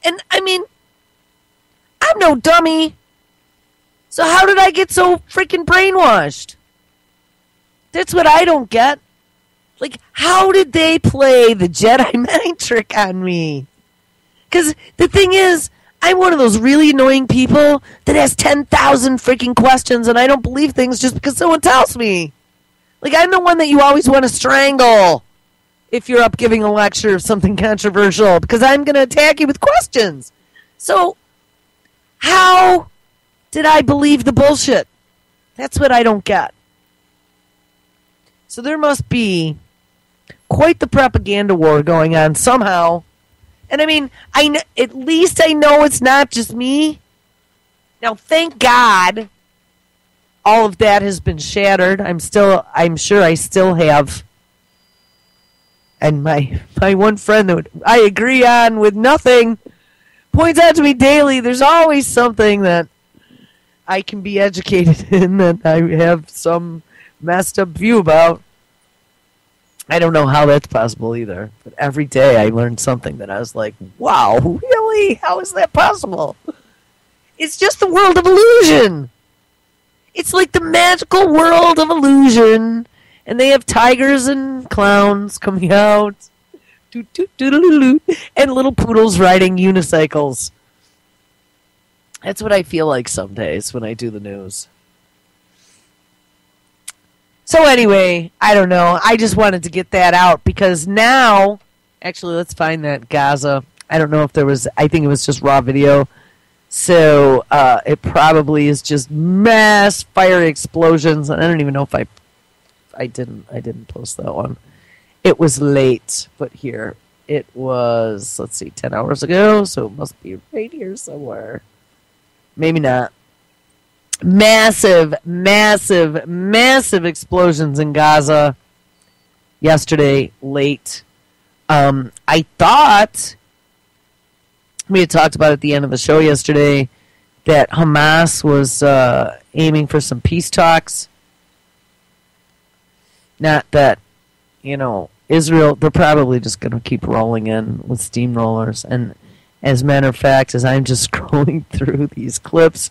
And, I'm no dummy. So how did I get so freaking brainwashed? That's what I don't get. Like, how did they play the Jedi mind trick on me? Because the thing is, I'm one of those really annoying people that has 10,000 freaking questions and I don't believe things just because someone tells me. Like, I'm the one that you always want to strangle if you're up giving a lecture of something controversial, because I'm going to attack you with questions. So, how did I believe the bullshit? That's what I don't get. So there must be quite the propaganda war going on somehow. And I mean, at least I know it's not just me. Now, thank God, all of that has been shattered. I'm sure I still have. And my one friend that I agree on with nothing points out to me daily, there's always something that I can be educated in that I have some messed up view about. I don't know how that's possible either. But every day I learned something that I was like, wow, really? How is that possible? It's just the world of illusion. It's like the magical world of illusion. And they have tigers and clowns coming out. And little poodles riding unicycles. That's what I feel like some days when I do the news. So anyway, I don't know. I just wanted to get that out because now, actually, let's find that Gaza. I don't know if there was, I think it was just raw video. So it probably is just mass fire explosions. And I don't even know if I didn't post that one. It was late, but here it was, let's see, 10 hours ago, so it must be right here somewhere. Maybe not. Massive explosions in Gaza yesterday late. I thought, we had talked about at the end of the show yesterday, that Hamas was aiming for some peace talks. Not that, Israel, they're probably just going to keep rolling in with steamrollers. And as a matter of fact, as I'm just scrolling through these clips,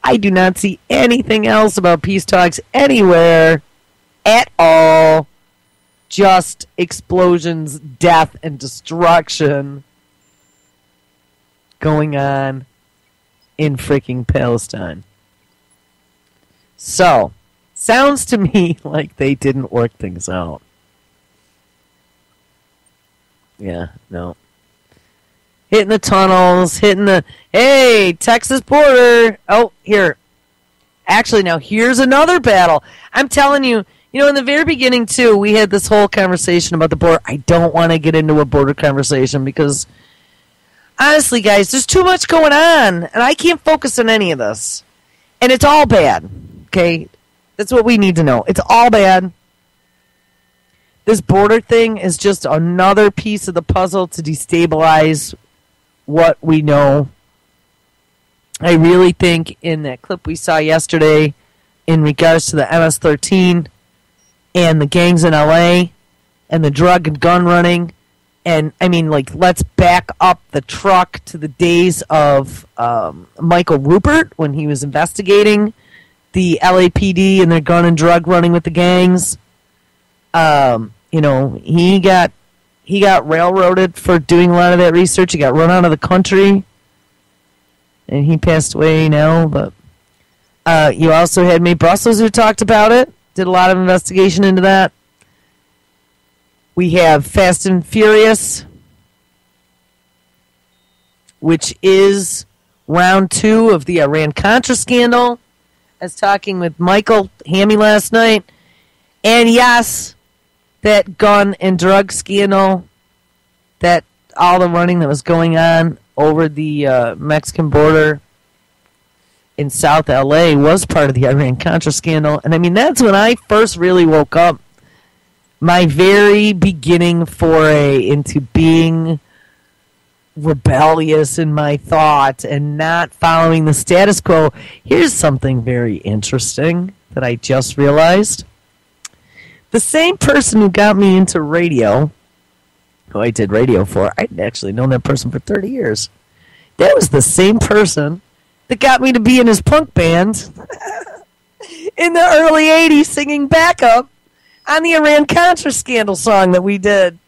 I do not see anything else about peace talks anywhere at all. Just explosions, death, and destruction going on in freaking Palestine. So, sounds to me like they didn't work things out. Yeah, no. Hitting the tunnels, hey, Texas border. Oh, here. Actually, now here's another battle. I'm telling you, in the very beginning, too, we had this whole conversation about the border. I don't want to get into a border conversation because, honestly, guys, there's too much going on, and I can't focus on any of this. And it's all bad, okay? That's what we need to know. It's all bad. This border thing is just another piece of the puzzle to destabilize what we know. I really think in that clip we saw yesterday in regards to the MS-13 and the gangs in LA and the drug and gun running, and I mean, let's back up the truck to the days of Michael Rupert when he was investigating the LAPD and their gun and drug running with the gangs. He got railroaded for doing a lot of that research. He got run out of the country, and he passed away now. But you also had May Brussels who talked about it, did a lot of investigation into that. We have Fast and Furious, which is round 2 of the Iran-Contra scandal. I was talking with Michael Hammy last night, and yes, that gun and drug scandal, that all the running that was going on over the Mexican border in South LA was part of the Iran-Contra scandal. And I mean, that's when I first really woke up. My very beginning foray into being rebellious in my thought and not following the status quo. Here's something very interesting that I just realized. The same person who got me into radio, who I did radio for, I'd actually known that person for 30 years. That was the same person that got me to be in his punk band in the early 80s singing backup on the Iran-Contra scandal song that we did.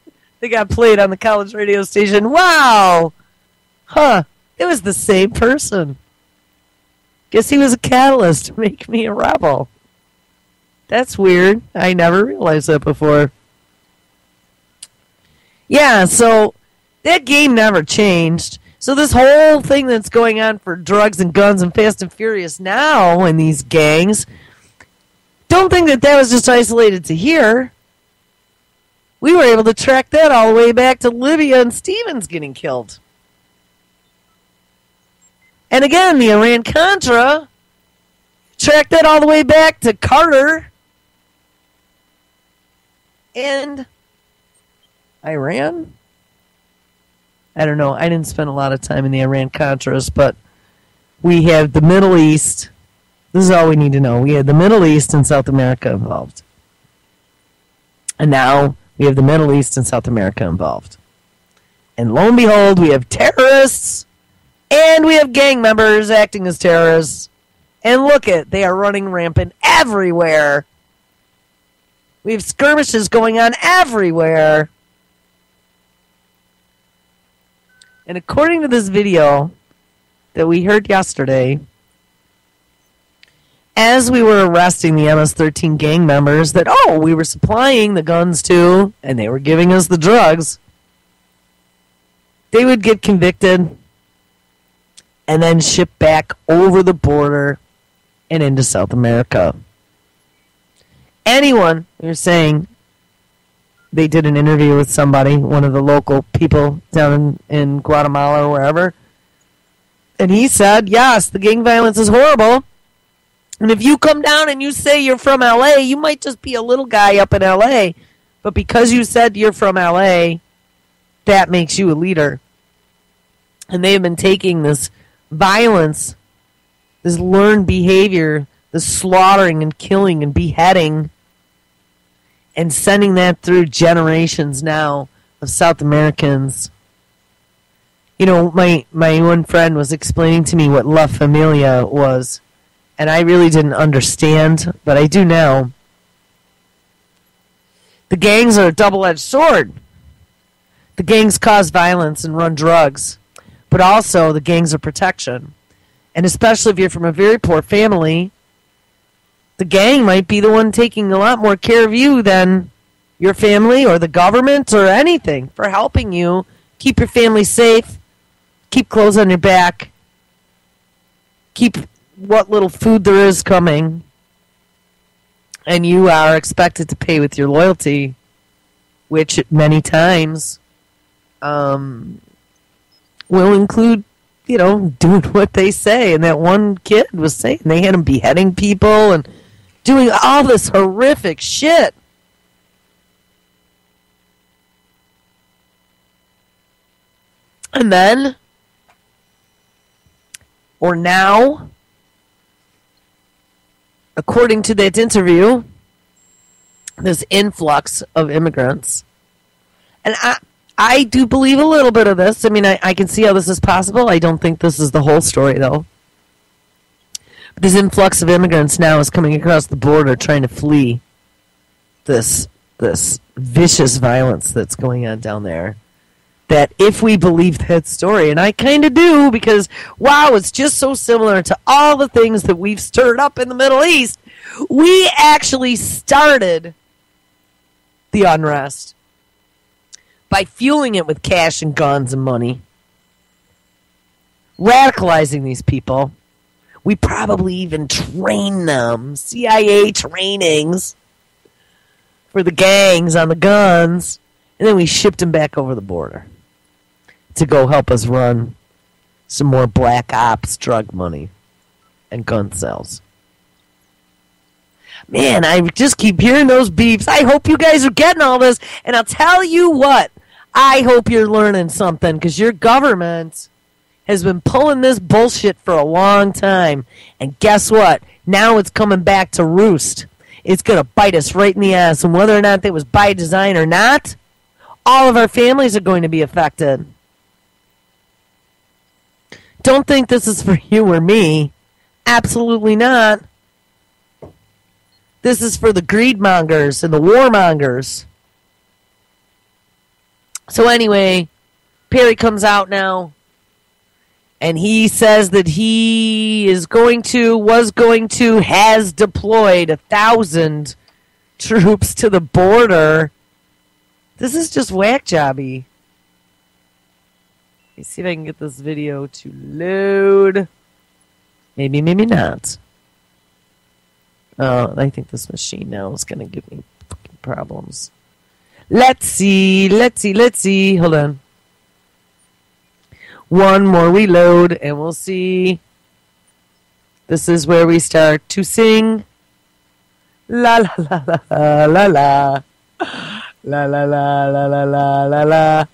That got played on the college radio station. Wow! Huh. It was the same person. Guess he was a catalyst to make me a rebel. That's weird. I never realized that before. Yeah, so that game never changed. So this whole thing that's going on for drugs and guns and Fast and Furious now in these gangs, don't think that was just isolated to here. We were able to track that all the way back to Livia and Stevens getting killed. And again, the Iran-Contra, tracked that all the way back to Carter and Iran? I don't know. I didn't spend a lot of time in the Iran-Contras, but we have the Middle East. This is all we need to know. We had the Middle East and South America involved. And now we have the Middle East and South America involved. And lo and behold, we have terrorists and we have gang members acting as terrorists. And look it, they are running rampant everywhere. We have skirmishes going on everywhere. And according to this video that we heard yesterday, as we were arresting the MS-13 gang members that, we were supplying the guns to, and they were giving us the drugs, they would get convicted and then shipped back over the border and into South America. Anyone, you're saying, they did an interview with somebody, one of the local people down in Guatemala or wherever, and he said, yes, the gang violence is horrible, and if you come down and you say you're from LA, you might just be a little guy up in LA, but because you said you're from LA, that makes you a leader. And they have been taking this violence, this learned behavior, the slaughtering and killing and beheading, and sending that through generations now of South Americans. You know, my one friend was explaining to me what La Familia was, and I really didn't understand, but I do now. The gangs are a double-edged sword. The gangs cause violence and run drugs, but also the gangs are protection. And especially if you're from a very poor family, the gang might be the one taking a lot more care of you than your family or the government or anything, for helping you keep your family safe, keep clothes on your back, keep what little food there is coming, and you are expected to pay with your loyalty, which many times will include, doing what they say. And that one kid was saying they had him beheading people and doing all this horrific shit. And then, or now, according to that interview, this influx of immigrants, and I do believe a little bit of this. I mean, I can see how this is possible. I don't think this is the whole story, though. But this influx of immigrants now is coming across the border trying to flee this vicious violence that's going on down there. That if we believe that story, and I kind of do, because, wow, it's just so similar to all the things that we've stirred up in the Middle East. We actually started the unrest by fueling it with cash and guns and money, radicalizing these people. We probably even trained them, CIA trainings for the gangs on the guns, and then we shipped them back over the border to go help us run some more black ops drug money and gun sales. Man, I just keep hearing those beeps. I hope you guys are getting all this, and I'll tell you what, I hope you're learning something, because your government has been pulling this bullshit for a long time, and guess what? Now it's coming back to roost. It's going to bite us right in the ass, and whether or not that was by design or not, all of our families are going to be affected. Don't think this is for you or me. Absolutely not. This is for the greedmongers and the warmongers. So anyway, Perry comes out now, and he says that he has deployed 1,000 troops to the border. This is just whack jobby. Let me see if I can get this video to load. Maybe, maybe not. Oh, I think this machine now is going to give me fucking problems. Let's see. Hold on. One more reload, and we'll see. This is where we start to sing. La la la la la la. La la la la la la la la.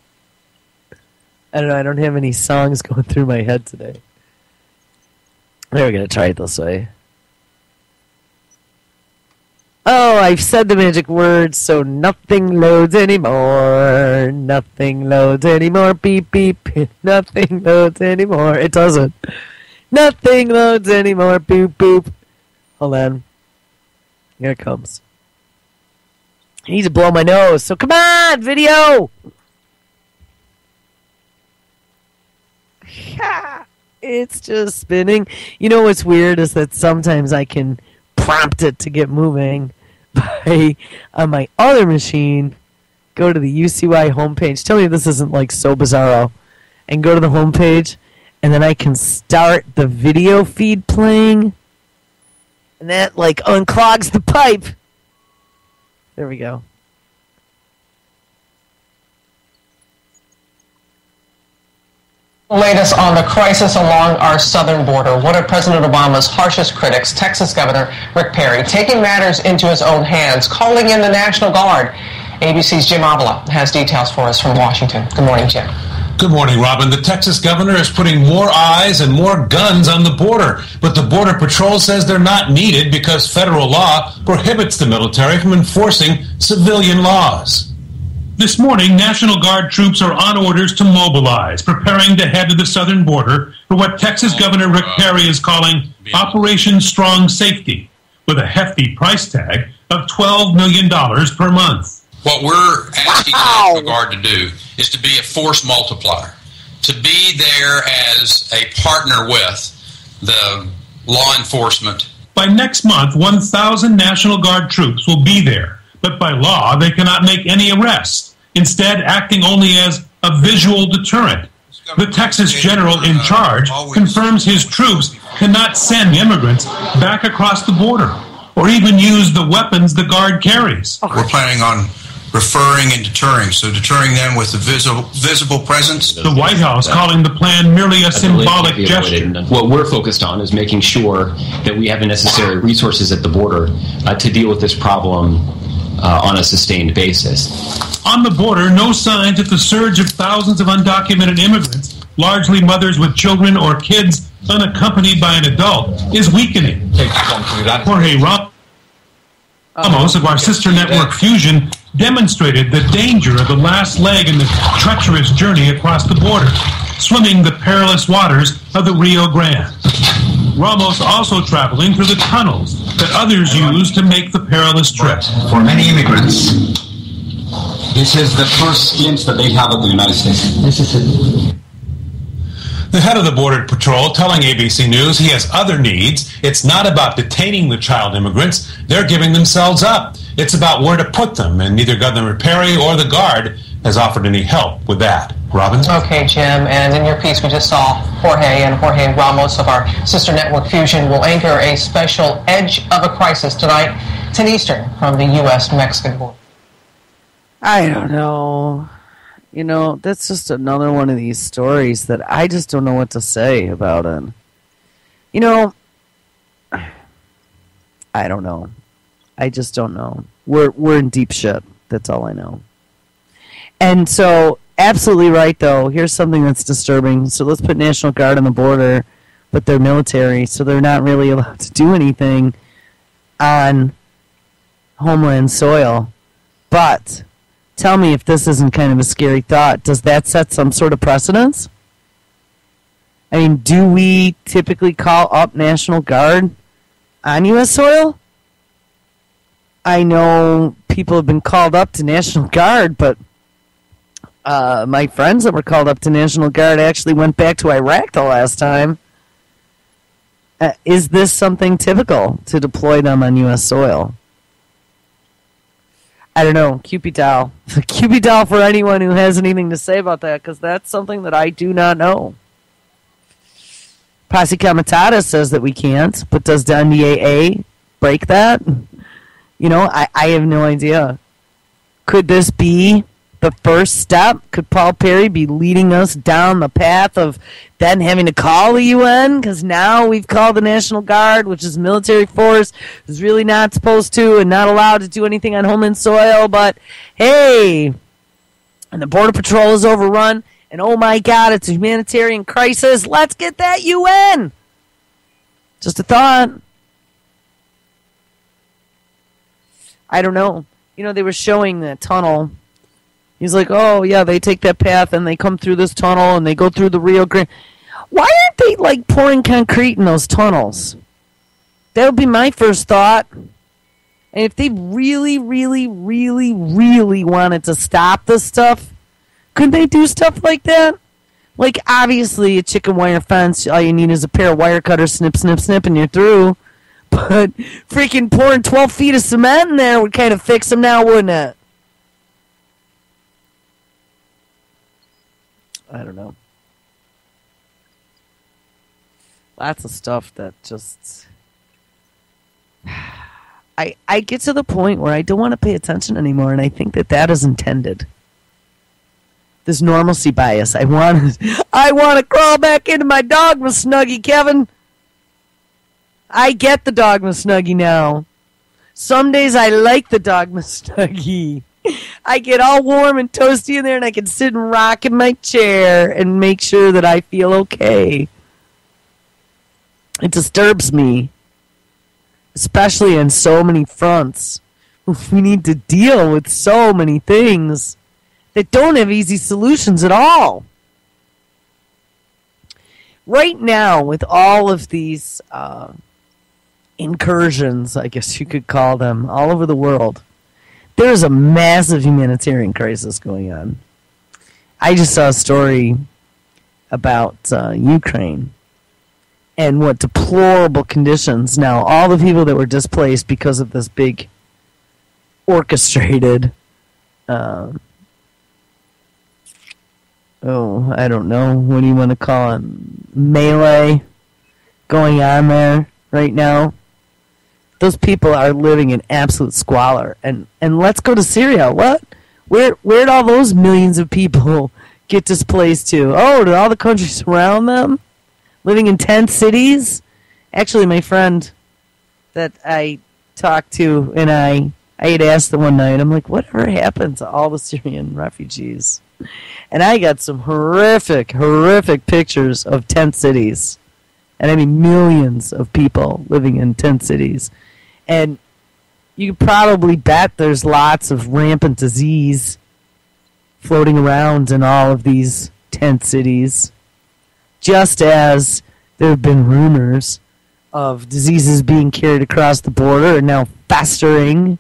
I don't know, I don't have any songs going through my head today. We're going to try it this way. Oh, I've said the magic words, so nothing loads anymore. Nothing loads anymore. Beep, beep. Nothing loads anymore. It doesn't. Nothing loads anymore. Boop, boop. Hold on. Here it comes. I need to blow my nose, so come on, video! It's just spinning. You know what's weird is that sometimes I can prompt it to get moving by, on my other machine, go to the UCY homepage. Tell me if this isn't like so bizarro. And go to the homepage, and then I can start the video feed playing, and that like unclogs the pipe. There we go. Latest on the crisis along our southern border. One of President Obama's harshest critics, Texas Governor Rick Perry, taking matters into his own hands, calling in the National Guard. ABC's Jim Avila has details for us from Washington. Good morning, Jim. Good morning, Robin. The Texas governor is putting more eyes and more guns on the border, but the Border Patrol says they're not needed because federal law prohibits the military from enforcing civilian laws. This morning, National Guard troops are on orders to mobilize, preparing to head to the southern border for what Texas Governor Rick Perry is calling Operation Strong Safety, with a hefty price tag of $12 million per month. What we're asking the National Guard to do is to be a force multiplier, to be there as a partner with the law enforcement. By next month, 1,000 National Guard troops will be there, but by law, they cannot make any arrests, instead acting only as a visual deterrent. The Texas general in charge confirms his troops cannot send immigrants back across the border or even use the weapons the Guard carries. We're planning on referring and deterring, so deterring them with a visible presence. The White House calling the plan merely a symbolic gesture. What we're focused on is making sure that we have the necessary resources at the border to deal with this problem on a sustained basis. On the border, no signs that the surge of thousands of undocumented immigrants, largely mothers with children or kids unaccompanied by an adult, is weakening. Jorge Ramos of our sister network Fusion demonstrated the danger of the last leg in the treacherous journey across the border, swimming the perilous waters of the Rio Grande. Ramos also traveling through the tunnels that others use to make the perilous trip. For many immigrants, this is the first glimpse that they have of the United States. This is it. The head of the Border Patrol telling ABC News he has other needs. It's not about detaining the child immigrants. They're giving themselves up. It's about where to put them, and neither Governor Perry or the Guard has offered any help with that. Robin? Okay, Jim, and in your piece we just saw Jorge Ramos of our sister network Fusion will anchor a special Edge of a Crisis tonight, 10 Eastern, from the U.S.-Mexican border. I don't know. You know, that's just another one of these stories that I just don't know what to say about it. You know, I don't know. I just don't know. We're in deep shit. That's all I know. And so, absolutely right, though. Here's something that's disturbing. So let's put National Guard on the border, but they're military, so they're not really allowed to do anything on homeland soil. But tell me if this isn't kind of a scary thought. Does that set some sort of precedence? I mean, do we typically call up National Guard on U.S. soil? I know people have been called up to National Guard, but my friends that were called up to National Guard actually went back to Iraq the last time. Is this something typical to deploy them on U.S. soil? I don't know, Cupid doll. Cupid doll for anyone who has anything to say about that, because that's something that I do not know. Posse Comitatus says that we can't, but does the NDAA break that? You know, I have no idea. Could this be the first step? Could Paul Perry be leading us down the path of then having to call the UN? Because now we've called the National Guard, which is a military force, who's really not supposed to and not allowed to do anything on Homeland soil. But hey, and the Border Patrol is overrun, and oh my God, it's a humanitarian crisis. Let's get that UN. Just a thought. I don't know. You know, they were showing that tunnel. He's like, oh, yeah, they take that path and they come through this tunnel and they go through the Rio Grande. Why aren't they, like, pouring concrete in those tunnels? That would be my first thought. And if they really, really, really, really wanted to stop this stuff, couldn't they do stuff like that? Like, obviously, a chicken wire fence, all you need is a pair of wire cutters, snip, snip, snip, and you're through. But freaking pouring 12 feet of cement in there would kind of fix them now, wouldn't it? I don't know. Lots of stuff that just... I get to the point where I don't want to pay attention anymore, and I think that that is intended. This normalcy bias. I want to crawl back into my dogma snuggie, Kevin. I get the dogma snuggie now. Some days I like the dogma snuggie. I get all warm and toasty in there, and I can sit and rock in my chair and make sure that I feel okay. It disturbs me, especially on so many fronts. We need to deal with so many things that don't have easy solutions at all. Right now, with all of these incursions, I guess you could call them, all over the world, there's a massive humanitarian crisis going on. I just saw a story about Ukraine and what deplorable conditions. Now, all the people that were displaced because of this big orchestrated, I don't know, what do you want to call it, melee going on there right now. Those people are living in absolute squalor. And let's go to Syria. What? Where'd all those millions of people get displaced to? Oh, to all the countries around them? Living in tent cities? Actually, my friend that I talked to, and I had asked them one night, I'm like, whatever happened to all the Syrian refugees? And I got some horrific, horrific pictures of tent cities. And I mean millions of people living in tent cities. And you can probably bet there's lots of rampant disease floating around in all of these tent cities. Just as there have been rumors of diseases being carried across the border and now festering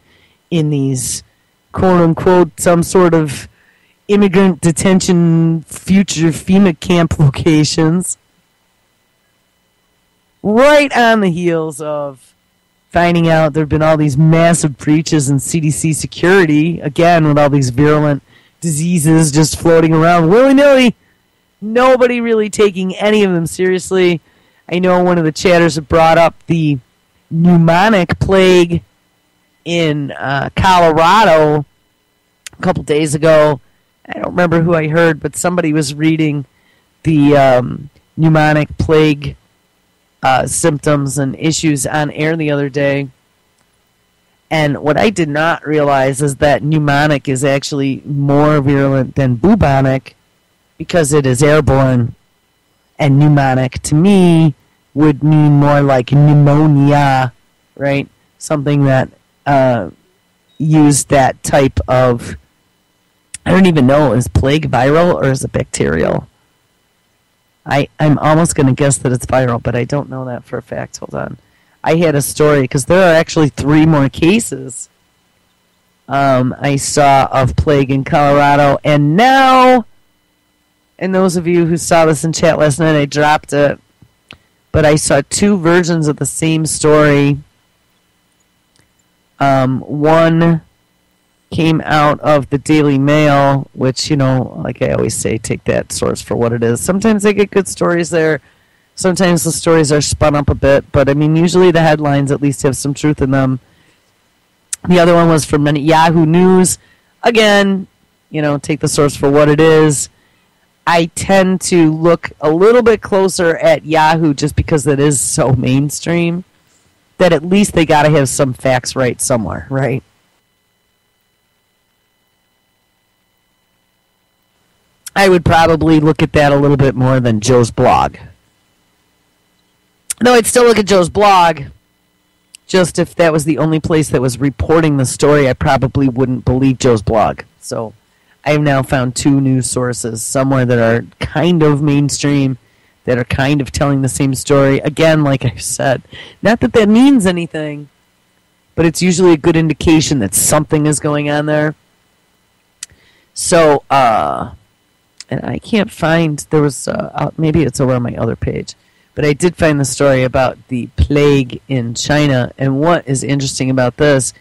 in these quote-unquote some sort of immigrant detention future FEMA camp locations. Right on the heels of finding out there have been all these massive breaches in CDC security, again, with all these virulent diseases just floating around willy-nilly. Nobody really taking any of them seriously. I know one of the chatters had brought up the pneumonic plague in Colorado a couple days ago. I don't remember who I heard, but somebody was reading the pneumonic plague symptoms and issues on air the other day. And what I did not realize is that pneumonic is actually more virulent than bubonic because it is airborne. And pneumonic, to me, would mean more like pneumonia, right? Something that used that type of, I don't even know, is plague viral or is it bacterial? I'm almost going to guess that it's viral, but I don't know that for a fact. Hold on. I had a story, because there are actually 3 more cases I saw of plague in Colorado. And now, and those of you who saw this in chat last night, I dropped it. But I saw 2 versions of the same story. One came out of the Daily Mail, which, like I always say, take that source for what it is. Sometimes they get good stories there. Sometimes the stories are spun up a bit, but usually the headlines at least have some truth in them. The other one was from Yahoo News. Again, take the source for what it is. I tend to look a little bit closer at Yahoo just because it is so mainstream that at least they got to have some facts right somewhere, right? I would probably look at that a little bit more than Joe's blog. No, I'd still look at Joe's blog. Just if that was the only place that was reporting the story, I probably wouldn't believe Joe's blog. So I've now found 2 news sources somewhere that are kind of mainstream, that are kind of telling the same story. Again, like I said, not that that means anything, but it's usually a good indication that something is going on there. So, and I can't find, there was, maybe it's over on my other page. But I did find the story about the plague in China, and what is interesting about this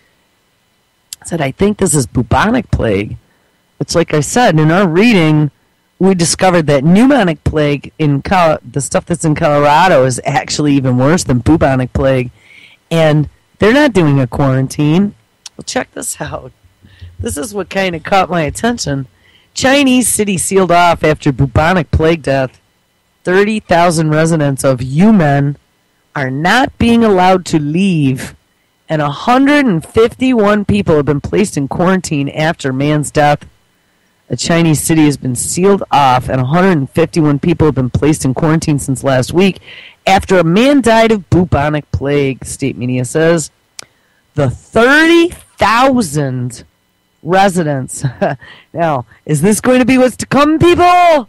is that I think this is bubonic plague. It's like I said, in our reading, we discovered that pneumonic plague, the stuff that's in Colorado, is actually even worse than bubonic plague, and they're not doing a quarantine. Well, check this out. This is what kind of caught my attention. Chinese city sealed off after bubonic plague death. 30,000 residents of Yumen are not being allowed to leave, and 151 people have been placed in quarantine after man's death. A Chinese city has been sealed off, and 151 people have been placed in quarantine since last week after a man died of bubonic plague, state media says. The 30,000 residents. Now, is this going to be what's to come, people?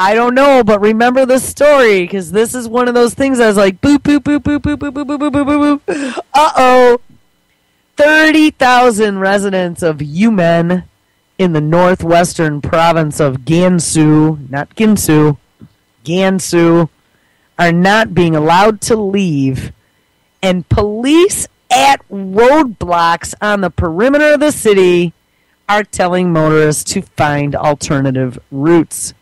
I don't know, but remember the story, because this is one of those things I was like, boop, boop, boop, boop, boop, boop, boop, boop, boop, boop, boop. Uh-oh. 30,000 residents of Yumen in the northwestern province of Gansu, not Ginsu, Gansu, are not being allowed to leave, and police at roadblocks on the perimeter of the city are telling motorists to find alternative routes.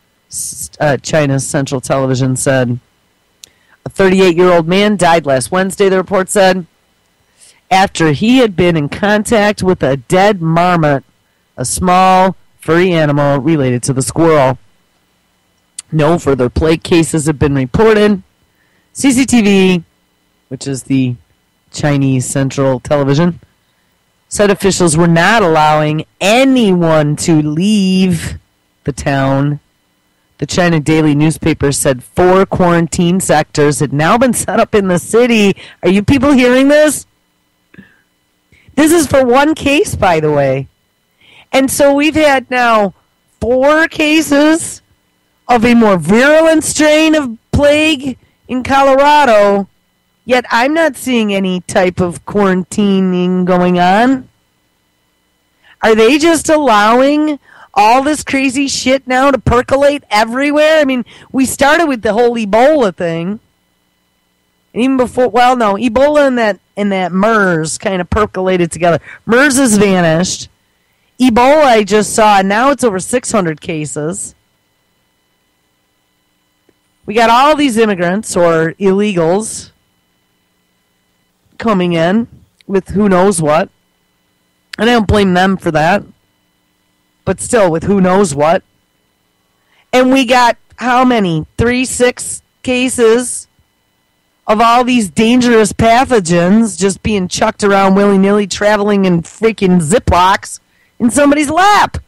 China's Central Television said. A 38-year-old man died last Wednesday, the report said, after he had been in contact with a dead marmot, a small, furry animal related to the squirrel. No further plague cases have been reported. CCTV, which is the Chinese Central Television, said officials were not allowing anyone to leave the town. The China Daily newspaper said 4 quarantine sectors had now been set up in the city. Are you people hearing this? This is for one case, by the way. And so we've had now 4 cases of a more virulent strain of plague in Colorado, yet I'm not seeing any type of quarantining going on. Are they just allowing all this crazy shit now to percolate everywhere? I mean, we started with the whole Ebola thing. And even before, well, no, Ebola and that MERS kind of percolated together. MERS has vanished. Ebola I just saw, and now it's over 600 cases. We got all these immigrants or illegals coming in with who knows what. And I don't blame them for that. But still, with who knows what. And we got how many? 6 cases of all these dangerous pathogens just being chucked around willy-nilly, traveling in freaking Ziplocs in somebody's lap.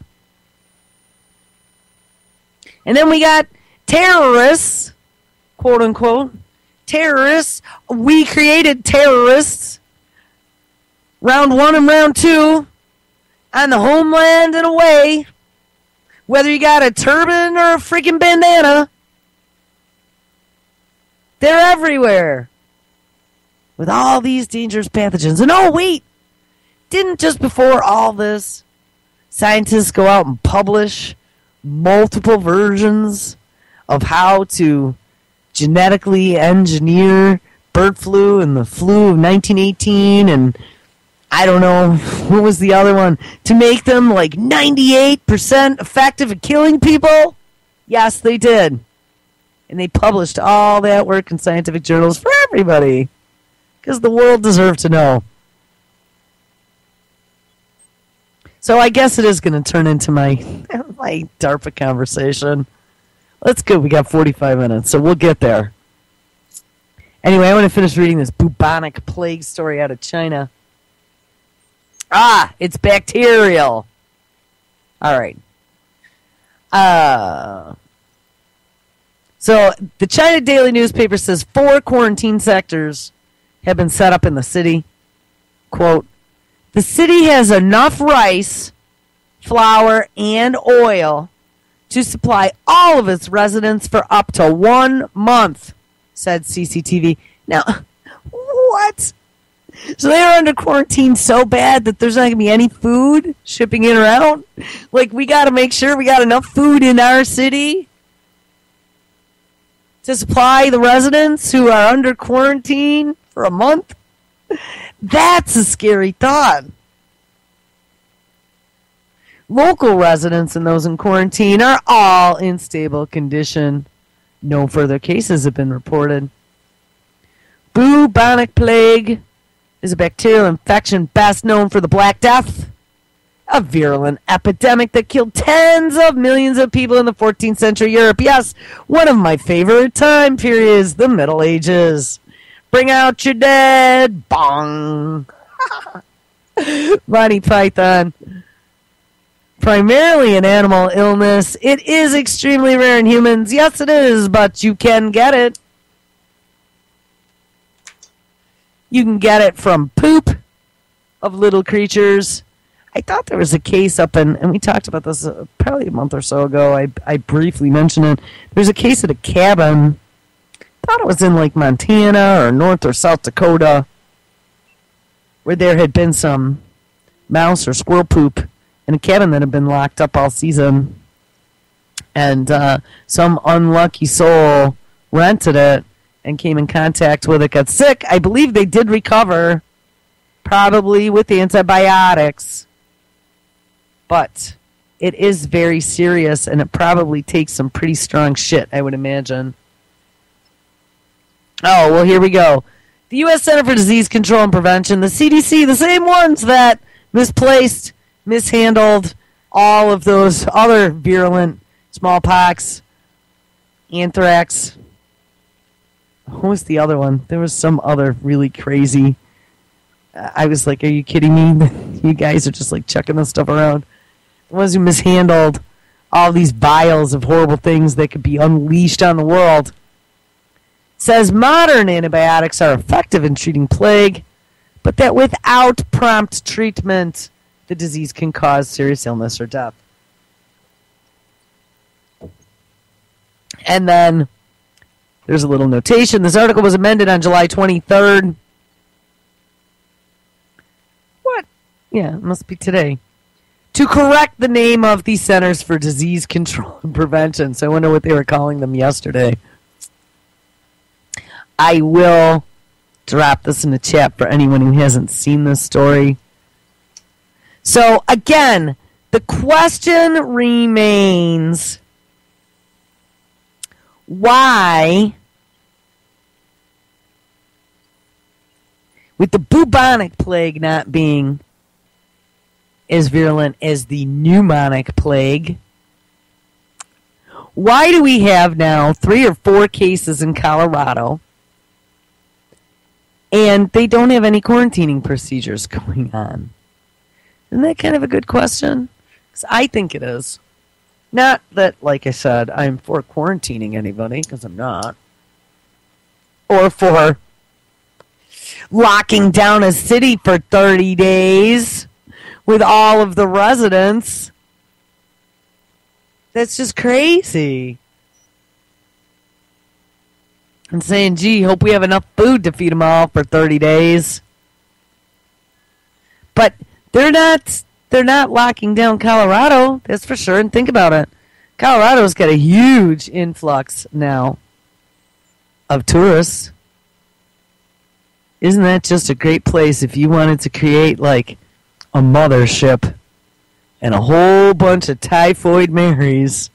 And then we got terrorists, quote unquote, terrorists. We created terrorists. Round 1 and round 2. On the homeland and away, whether you got a turban or a freaking bandana, they're everywhere with all these dangerous pathogens. And oh, wait, didn't just before all this, scientists go out and publish multiple versions of how to genetically engineer bird flu and the flu of 1918 and I don't know, what was the other one? To make them like 98% effective at killing people? Yes, they did. And they published all that work in scientific journals for everybody. Because the world deserved to know. So I guess it is going to turn into my DARPA conversation. That's good. We got 45 minutes, so we'll get there. Anyway, I want to finish reading this bubonic plague story out of China. It's bacterial. All right. So the China Daily newspaper says 4 quarantine sectors have been set up in the city. Quote, the city has enough rice, flour, and oil to supply all of its residents for up to 1 month, said CCTV. Now, what? So they are under quarantine so bad that there's not going to be any food shipping in or out? Like, we got to make sure we got enough food in our city to supply the residents who are under quarantine for a month? That's a scary thought. Local residents and those in quarantine are all in stable condition. No further cases have been reported. Bubonic plague is a bacterial infection best known for the Black Death, a virulent epidemic that killed tens of millions of people in the 14th century Europe. Yes, one of my favorite time periods, the Middle Ages. Bring out your dead. Bong. Monty Python. Primarily an animal illness. It is extremely rare in humans. Yes, it is, but you can get it. You can get it from poop of little creatures. I thought there was a case up in, and we talked about this probably a month or so ago. I briefly mentioned it. There's a case at a cabin. I thought it was in like Montana or North or South Dakota, where there had been some mouse or squirrel poop in a cabin that had been locked up all season. And some unlucky soul rented it and came in contact with it, got sick. I believe they did recover, probably with antibiotics. But it is very serious, and it probably takes some pretty strong shit, I would imagine. Oh, well, here we go. The U.S. Center for Disease Control and Prevention, the CDC, the same ones that misplaced, mishandled all of those other virulent smallpox, anthrax. What was the other one? There was some other really crazy. I was like, are you kidding me? You guys are just like chucking this stuff around. The ones who mishandled all these vials of horrible things that could be unleashed on the world. Says modern antibiotics are effective in treating plague, but that without prompt treatment, the disease can cause serious illness or death. And then there's a little notation. This article was amended on July 23rd. What? Yeah, it must be today. To correct the name of the Centers for Disease Control and Prevention. So I wonder what they were calling them yesterday. I will drop this in the chat for anyone who hasn't seen this story. So, again, the question remains, why, with the bubonic plague not being as virulent as the pneumonic plague, why do we have now 3 or 4 cases in Colorado and they don't have any quarantining procedures going on? Isn't that kind of a good question? Because I think it is. Not that, like I said, I'm for quarantining anybody, because I'm not. Or for locking down a city for 30 days with all of the residents. That's just crazy. And saying, gee, hope we have enough food to feed them all for 30 days. But they're not locking down Colorado, that's for sure. And think about it. Colorado's got a huge influx now of tourists. Isn't that just a great place if you wanted to create like a mothership and a whole bunch of typhoid Marys?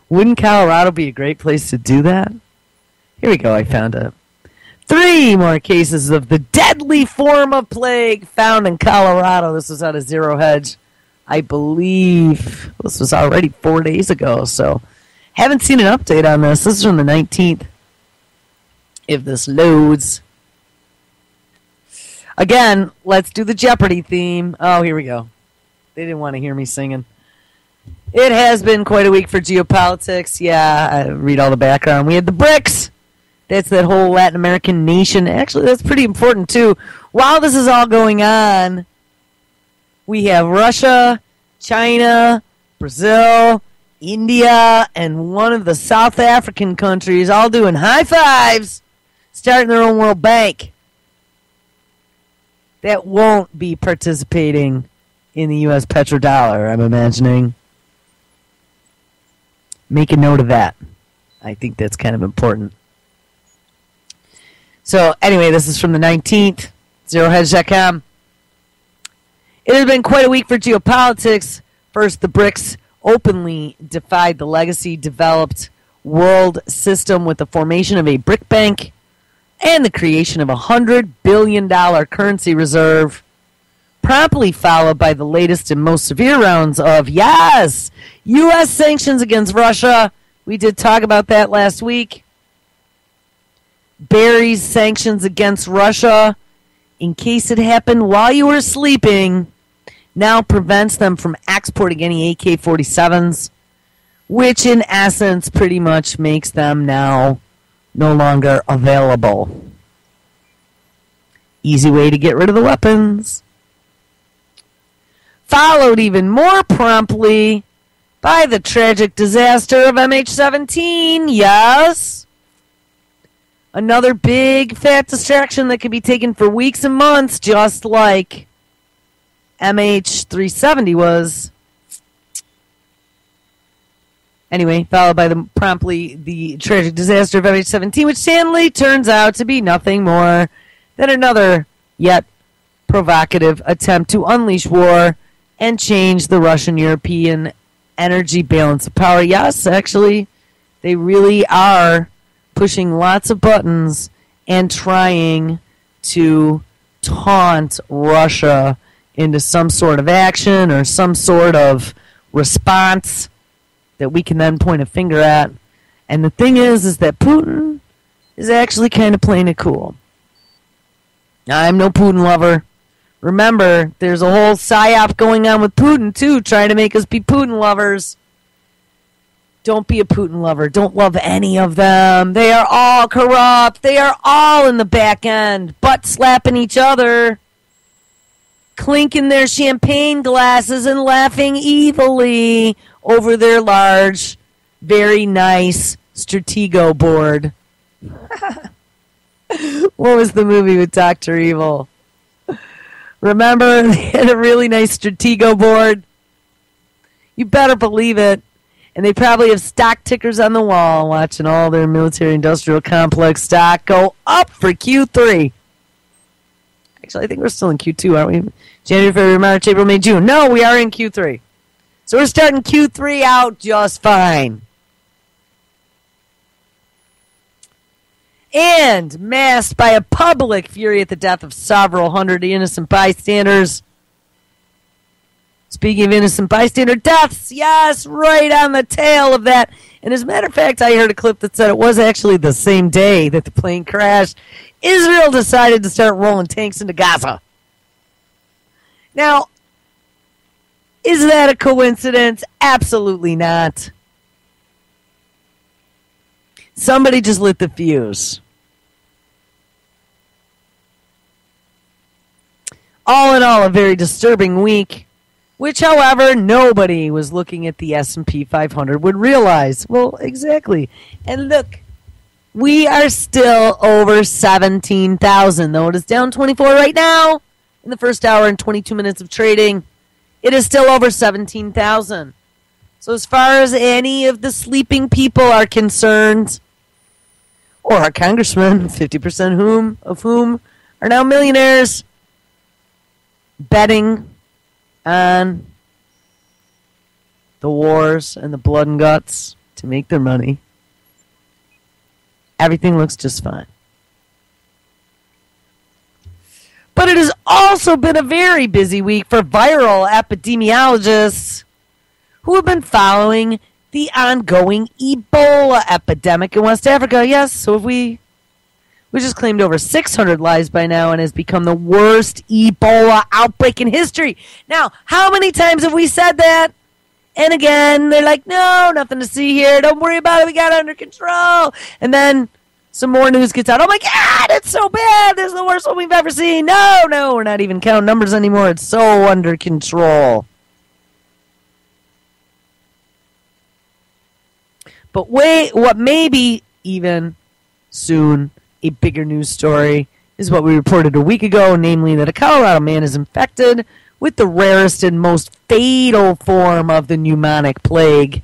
Wouldn't Colorado be a great place to do that? Here we go, I found it. 3 more cases of the deadly form of plague found in Colorado. This was out of Zero Hedge. I believe this was already 4 days ago, so haven't seen an update on this. This is from the 19th. If this loads. Again, let's do the Jeopardy theme. Oh, here we go. They didn't want to hear me singing. It has been quite a week for geopolitics. Yeah, I read all the background. We had the BRICS. That's that whole Latin American nation. Actually, that's pretty important, too. While this is all going on, we have Russia, China, Brazil, India, and one of the South African countries all doing high fives, starting their own World Bank. That won't be participating in the U.S. petrodollar, I'm imagining. Make a note of that. I think that's kind of important. So, anyway, this is from the 19th, ZeroHedge.com. It has been quite a week for geopolitics. First, the BRICS openly defied the legacy-developed world system with the formation of a BRIC bank and the creation of a $100 billion currency reserve, promptly followed by the latest and most severe rounds of, yes, U.S. sanctions against Russia. We did talk about that last week. Barry's sanctions against Russia, in case it happened while you were sleeping, now prevents them from exporting any AK-47s, which in essence pretty much makes them now no longer available. Easy way to get rid of the weapons. Followed even more promptly by the tragic disaster of MH17. Yes. Another big fat distraction that could be taken for weeks and months, just like MH370 was. Anyway, followed by promptly the tragic disaster of MH17, which sadly turns out to be nothing more than another yet provocative attempt to unleash war and change the Russian-European energy balance of power. Yes, actually, they really are pushing lots of buttons and trying to taunt Russia into some sort of action or some sort of response that we can then point a finger at. And the thing is that Putin is actually kind of playing it cool. Now, I'm no Putin lover. Remember, there's a whole psyop going on with Putin, too, trying to make us be Putin lovers. Don't be a Putin lover. Don't love any of them. They are all corrupt. They are all in the back end, butt slapping each other, clinking their champagne glasses and laughing evilly over their large, very nice Stratego board. What was the movie with Dr. Evil? Remember, they had a really nice Stratego board? You better believe it. And they probably have stock tickers on the wall watching all their military-industrial complex stock go up for Q3. Actually, I think we're still in Q2, aren't we? January, February, March, April, May, June. No, we are in Q3. So we're starting Q3 out just fine. And masked by a public fury at the death of several hundred innocent bystanders. Speaking of innocent bystander deaths, yes, right on the tail of that. And as a matter of fact, I heard a clip that said it was actually the same day that the plane crashed. Israel decided to start rolling tanks into Gaza. Now, is that a coincidence? Absolutely not. Somebody just lit the fuse. All in all, a very disturbing week, which, however, nobody was looking at the S&P 500 would realize. Well, exactly. And look, we are still over 17,000, though it is down 24 right now in the first hour and 22 minutes of trading. It is still over 17,000. So as far as any of the sleeping people are concerned, or our congressmen, 50% of whom are now millionaires, betting on the wars and the blood and guts to make their money. Everything looks just fine. But it has also been a very busy week for viral epidemiologists who have been following the ongoing Ebola epidemic in West Africa. Yes, so we just claimed over 600 lives by now and has become the worst Ebola outbreak in history. Now, how many times have we said that? And again, they're like, no, nothing to see here. Don't worry about it. We got it under control. And then some more news gets out. Oh, my God, it's so bad. This is the worst one we've ever seen. No, we're not even counting numbers anymore. It's so under control. But wait, what may be even soon a bigger news story is what we reported a week ago, namely that a Colorado man is infected with the rarest and most fatal form of the pneumonic plague,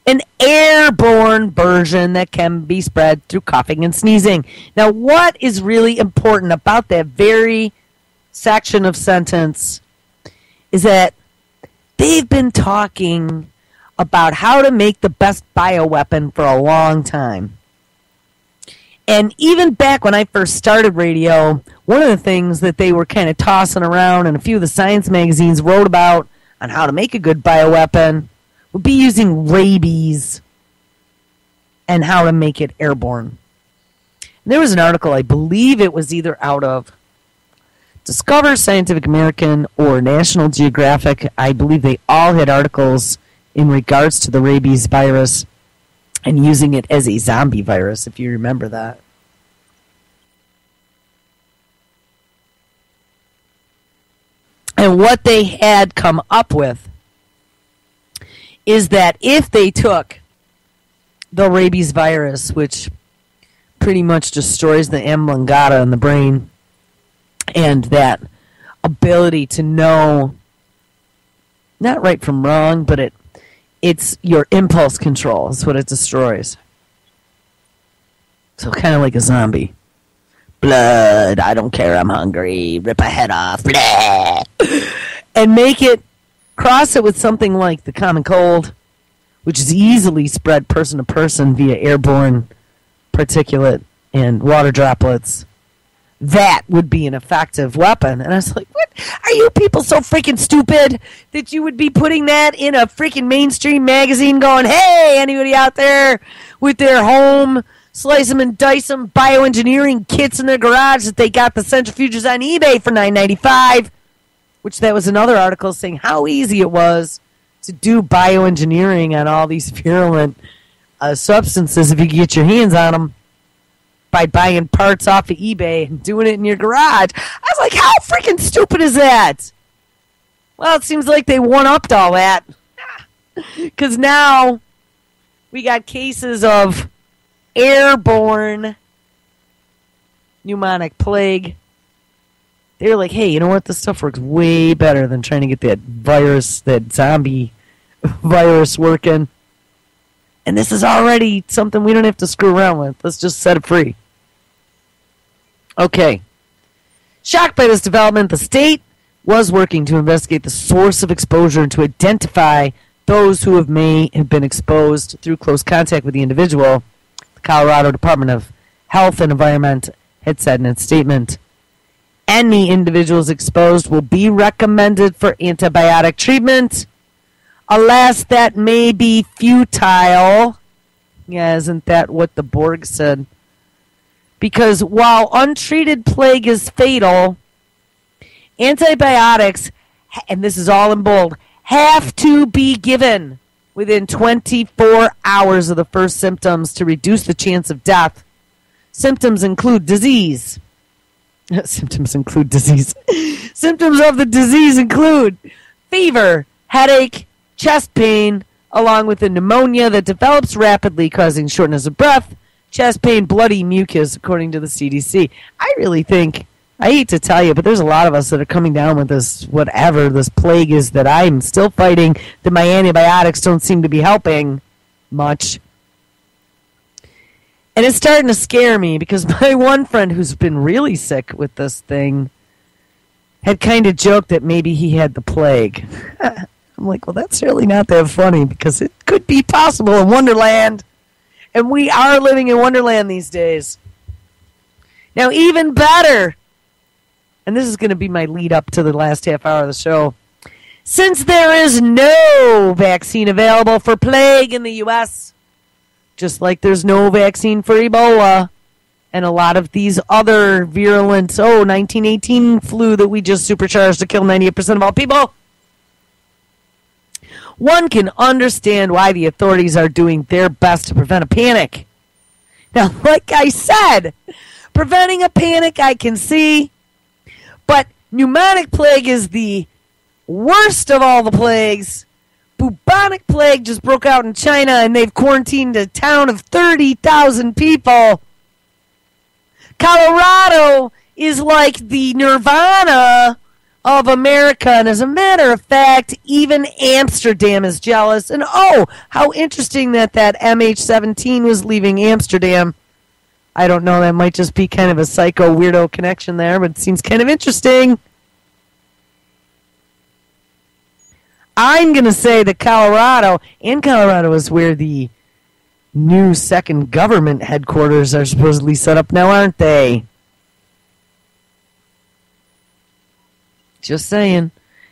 an airborne version that can be spread through coughing and sneezing. Now, what is really important about that very section of sentence is that they've been talking about how to make the best bioweapon for a long time. And even back when I first started radio, one of the things that they were kind of tossing around and a few of the science magazines wrote about on how to make a good bioweapon would be using rabies and how to make it airborne. And there was an article, I believe it was either out of Discover, Scientific American, or National Geographic. I believe they all had articles in regards to the rabies virus and using it as a zombie virus, if you remember that. And what they had come up with is that if they took the rabies virus, which pretty much destroys the amygdala in the brain, and that ability to know not right from wrong, but it's your impulse control is what it destroys. So kind of like a zombie. Blood, I don't care, I'm hungry, rip a head off, blah. And cross it with something like the common cold, which is easily spread person to person via airborne particulate and water droplets. That would be an effective weapon. And I was like, what? Are you people so freaking stupid that you would be putting that in a freaking mainstream magazine going, hey, anybody out there with their home slice them and dice them bioengineering kits in their garage that they got the centrifuges on eBay for $9.95, which that was another article saying how easy it was to do bioengineering on all these virulent substances if you could get your hands on them by buying parts off of eBay and doing it in your garage. I was like, how freaking stupid is that? Well, it seems like they one-upped all that. Because now we got cases of airborne pneumonic plague. They were like, hey, you know what? This stuff works way better than trying to get that virus, that zombie virus working. And this is already something we don't have to screw around with. Let's just set it free. Okay. Shocked by this development, the state was working to investigate the source of exposure and to identify those who may have been exposed through close contact with the individual. The Colorado Department of Health and Environment had said in its statement, any individuals exposed will be recommended for antibiotic treatment. Alas, that may be futile. Yeah, isn't that what the Borg said? Because while untreated plague is fatal, antibiotics, and this is all in bold, have to be given within 24 hours of the first symptoms to reduce the chance of death. Symptoms include disease. Symptoms of the disease include fever, headache, chest pain, along with a pneumonia that develops rapidly, causing shortness of breath, chest pain, bloody mucus, according to the CDC. I really think, I hate to tell you, but there's a lot of us that are coming down with this, whatever this plague is that I'm still fighting, that my antibiotics don't seem to be helping much. And it's starting to scare me because my one friend who's been really sick with this thing had kind of joked that maybe he had the plague. I'm like, well, that's really not that funny because it could be possible in Wonderland. And we are living in Wonderland these days. Now, even better, and this is going to be my lead up to the last half hour of the show, since there is no vaccine available for plague in the U.S., just like there's no vaccine for Ebola and a lot of these other virulent, 1918 flu that we just supercharged to kill 98% of all people, one can understand why the authorities are doing their best to prevent a panic. Now, like I said, preventing a panic I can see, but pneumonic plague is the worst of all the plagues. Bubonic plague just broke out in China, and they've quarantined a town of 30,000 people. Colorado is like the Nirvana of America, and as a matter of fact, even Amsterdam is jealous. And how interesting that MH17 was leaving Amsterdam. I don't know, that might just be kind of a psycho weirdo connection there, but it seems kind of interesting. I'm going to say that Colorado is where the new second government headquarters are supposedly set up now, aren't they? Just saying.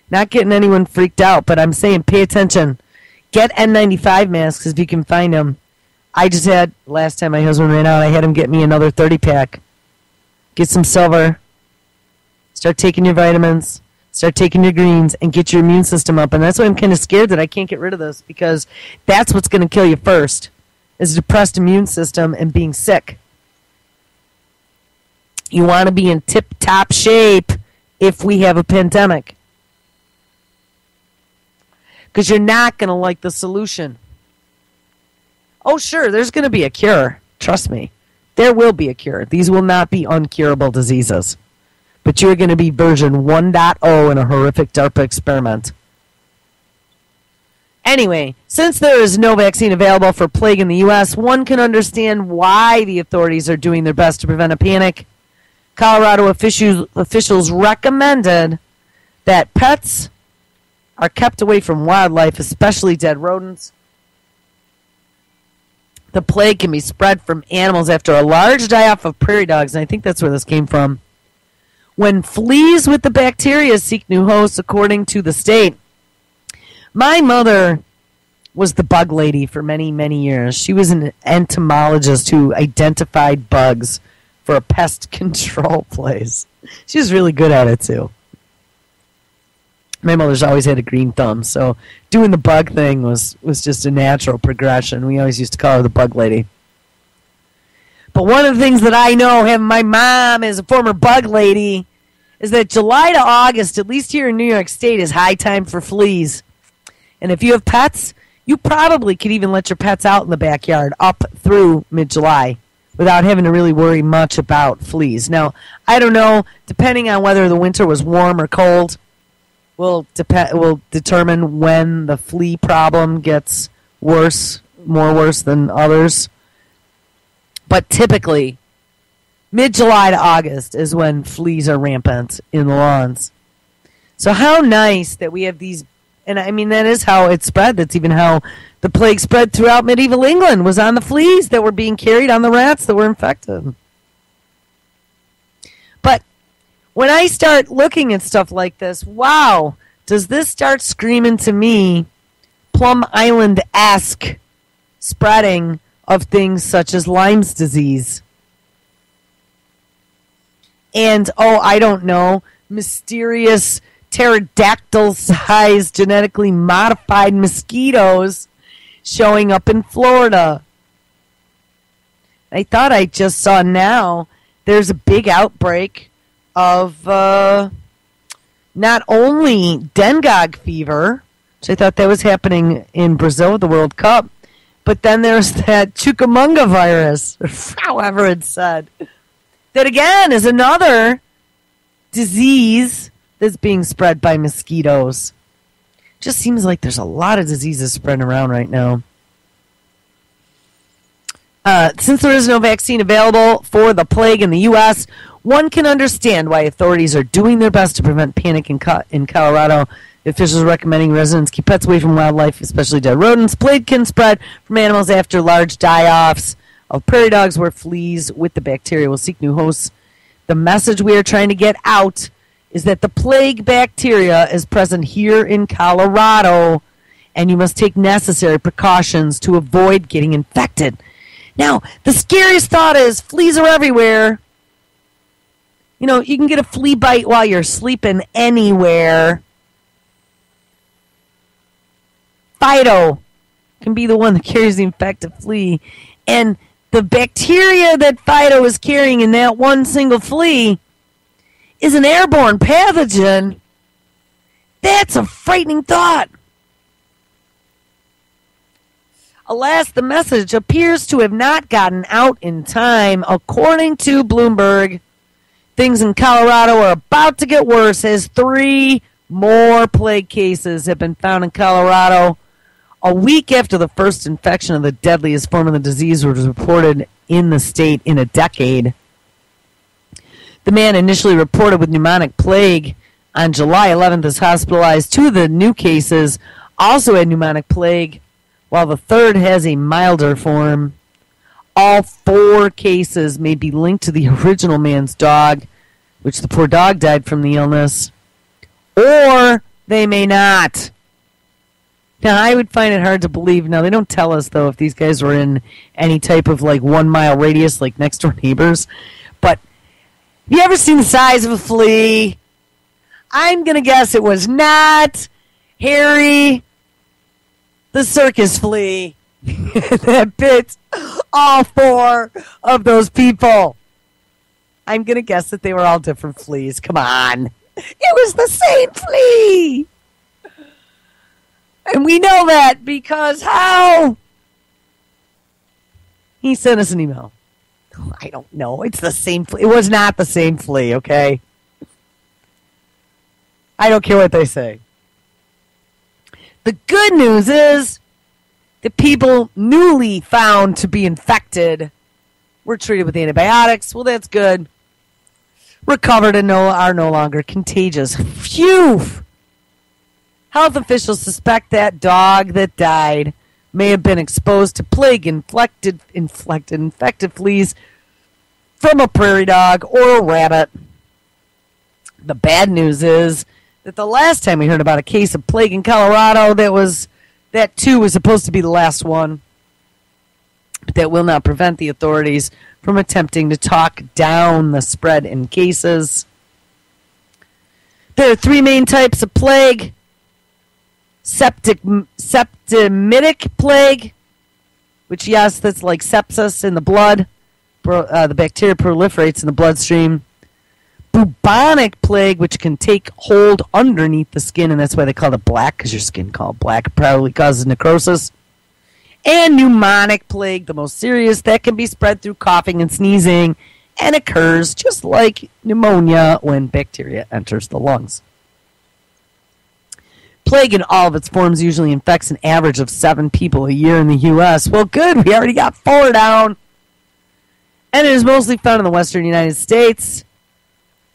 Not getting anyone freaked out, but I'm saying pay attention. Get N95 masks if you can find them. I just had, last time my husband ran out, I had him get me another 30-pack. Get some silver. Start taking your vitamins. Start taking your greens and get your immune system up. And that's why I'm kind of scared that I can't get rid of this, because that's what's going to kill you first, is a depressed immune system and being sick. You want to be in tip-top shape if we have a pandemic, because you're not going to like the solution. Oh, sure, there's going to be a cure. Trust me. There will be a cure. These will not be uncurable diseases. But you're going to be version 1.0 in a horrific DARPA experiment. Anyway, since there is no vaccine available for plague in the U.S., one can understand why the authorities are doing their best to prevent a panic. Colorado officials recommended that pets are kept away from wildlife, especially dead rodents. The plague can be spread from animals after a large die-off of prairie dogs, and I think that's where this came from. When fleas with the bacteria seek new hosts, according to the state. My mother was the bug lady for many, many years. She was an entomologist who identified bugs for a pest control place. She was really good at it, too. My mother's always had a green thumb, so doing the bug thing was just a natural progression. We always used to call her the bug lady. But one of the things that I know, having my mom as a former bug lady, is that July to August, at least here in New York State, is high time for fleas. And if you have pets, you probably could even let your pets out in the backyard up through mid-July without having to really worry much about fleas. Now, I don't know, depending on whether the winter was warm or cold, will determine when the flea problem gets worse, more worse than others. But typically, mid-July to August is when fleas are rampant in the lawns. So how nice that we have these, and I mean, that is how it spread. That's even how the plague spread throughout medieval England, was on the fleas that were being carried on the rats that were infected. But when I start looking at stuff like this, wow, does this start screaming to me Plum Island-esque spreading of things such as Lyme's disease. And, I don't know, mysterious pterodactyl-sized genetically modified mosquitoes showing up in Florida. I thought I just saw now there's a big outbreak of not only dengue fever, which I thought that was happening in Brazil, the World Cup, but then there's that Chucamunga virus, or however it's said, that again is another disease that's being spread by mosquitoes. Just seems like there's a lot of diseases spreading around right now. Since there is no vaccine available for the plague in the U.S., one can understand why authorities are doing their best to prevent panic in Colorado. Officials are recommending residents keep pets away from wildlife, especially dead rodents. Plague can spread from animals after large die-offs of prairie dogs where fleas with the bacteria will seek new hosts. The message we are trying to get out is that the plague bacteria is present here in Colorado, and you must take necessary precautions to avoid getting infected. Now, the scariest thought is fleas are everywhere. You know, you can get a flea bite while you're sleeping anywhere. Fido can be the one that carries the infected flea. And the bacteria that Fido is carrying in that one single flea is an airborne pathogen. That's a frightening thought. Alas, the message appears to have not gotten out in time. According to Bloomberg, things in Colorado are about to get worse as 3 more plague cases have been found in Colorado. A week after the first infection of the deadliest form of the disease was reported in the state in a decade. The man initially reported with pneumonic plague on July 11th is hospitalized. 2 of the new cases also had pneumonic plague, while the third has a milder form. All 4 cases may be linked to the original man's dog, which the poor dog died from the illness, or they may not. Now, I would find it hard to believe. Now, they don't tell us, though, if these guys were in any type of, 1 mile radius, like next-door neighbors. But have you ever seen the size of a flea? I'm going to guess it was not Harry the circus flea that bit all 4 of those people. I'm going to guess that they were all different fleas. Come on. It was the same flea. And we know that because how? He sent us an email. I don't know. It's the same flea. It was not the same flea, okay? I don't care what they say. The good news is that people newly found to be infected were treated with antibiotics. Well, that's good. Recovered and are no longer contagious. Phew! Health officials suspect that dog that died may have been exposed to plague-infected fleas from a prairie dog or a rabbit. The bad news is that the last time we heard about a case of plague in Colorado, that too was supposed to be the last one. But that will not prevent the authorities from attempting to talk down the spread in cases. There are 3 main types of plague. Septimitic plague, which, yes, that's like sepsis in the blood. The bacteria proliferates in the bloodstream. Bubonic plague, which can take hold underneath the skin, and that's why they call it black, because your skin called black. It probably causes necrosis. And pneumonic plague, the most serious, that can be spread through coughing and sneezing, and occurs just like pneumonia when bacteria enters the lungs. Plague in all of its forms usually infects an average of 7 people a year in the U.S. Well, good, we already got 4 down. And it is mostly found in the western United States,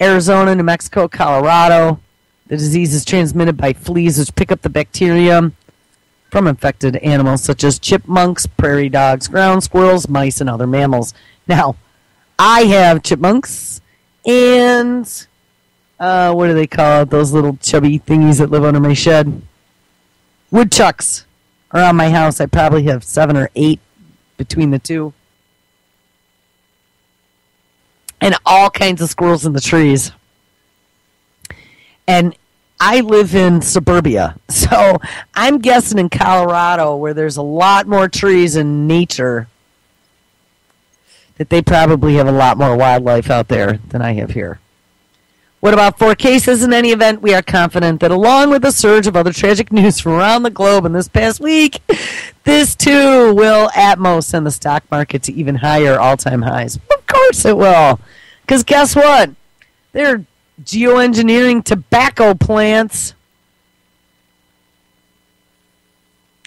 Arizona, New Mexico, Colorado. The disease is transmitted by fleas which pick up the bacterium from infected animals such as chipmunks, prairie dogs, ground squirrels, mice, and other mammals. Now, I have chipmunks and what do they call it? Those little chubby thingies that live under my shed. Woodchucks around my house. I probably have 7 or 8 between the 2. And all kinds of squirrels in the trees. And I live in suburbia. So I'm guessing in Colorado, where there's a lot more trees and nature, that they probably have a lot more wildlife out there than I have here. What about 4 cases? In any event, we are confident that along with a surge of other tragic news from around the globe in this past week, this too will at most send the stock market to even higher all-time highs. Of course it will. Because guess what? They're geoengineering tobacco plants.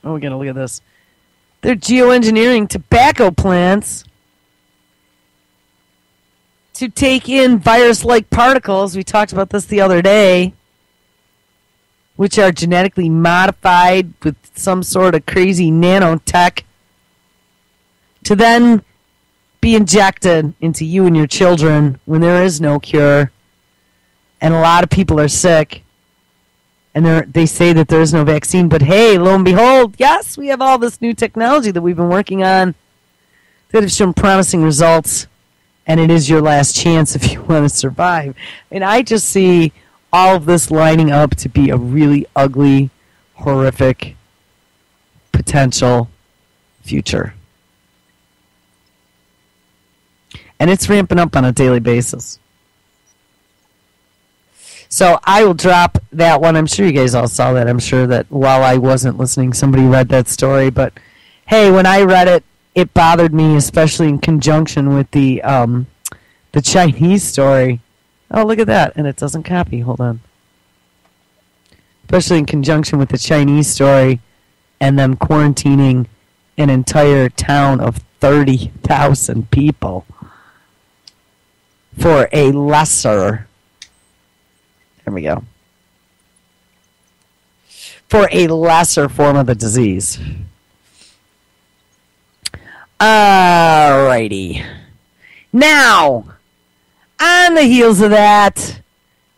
Oh, we got to look at this. They're geoengineering tobacco plants to take in virus-like particles. We talked about this the other day, which are genetically modified with some sort of crazy nanotech to then be injected into you and your children when there is no cure. And a lot of people are sick. And they say that there is no vaccine. But hey, lo and behold, yes, we have all this new technology that we've been working on that have shown promising results. And it is your last chance if you want to survive. And I just see all of this lining up to be a really ugly, horrific, potential future. And it's ramping up on a daily basis. So I will drop that one. I'm sure you guys all saw that. I'm sure that while I wasn't listening, somebody read that story. But hey, when I read it, it bothered me, especially in conjunction with the Chinese story. Oh, look at that. And it doesn't copy. Hold on. Especially in conjunction with the Chinese story and them quarantining an entire town of 30,000 people for a lesser... There we go. For a lesser form of the disease. Alrighty. Now, on the heels of that,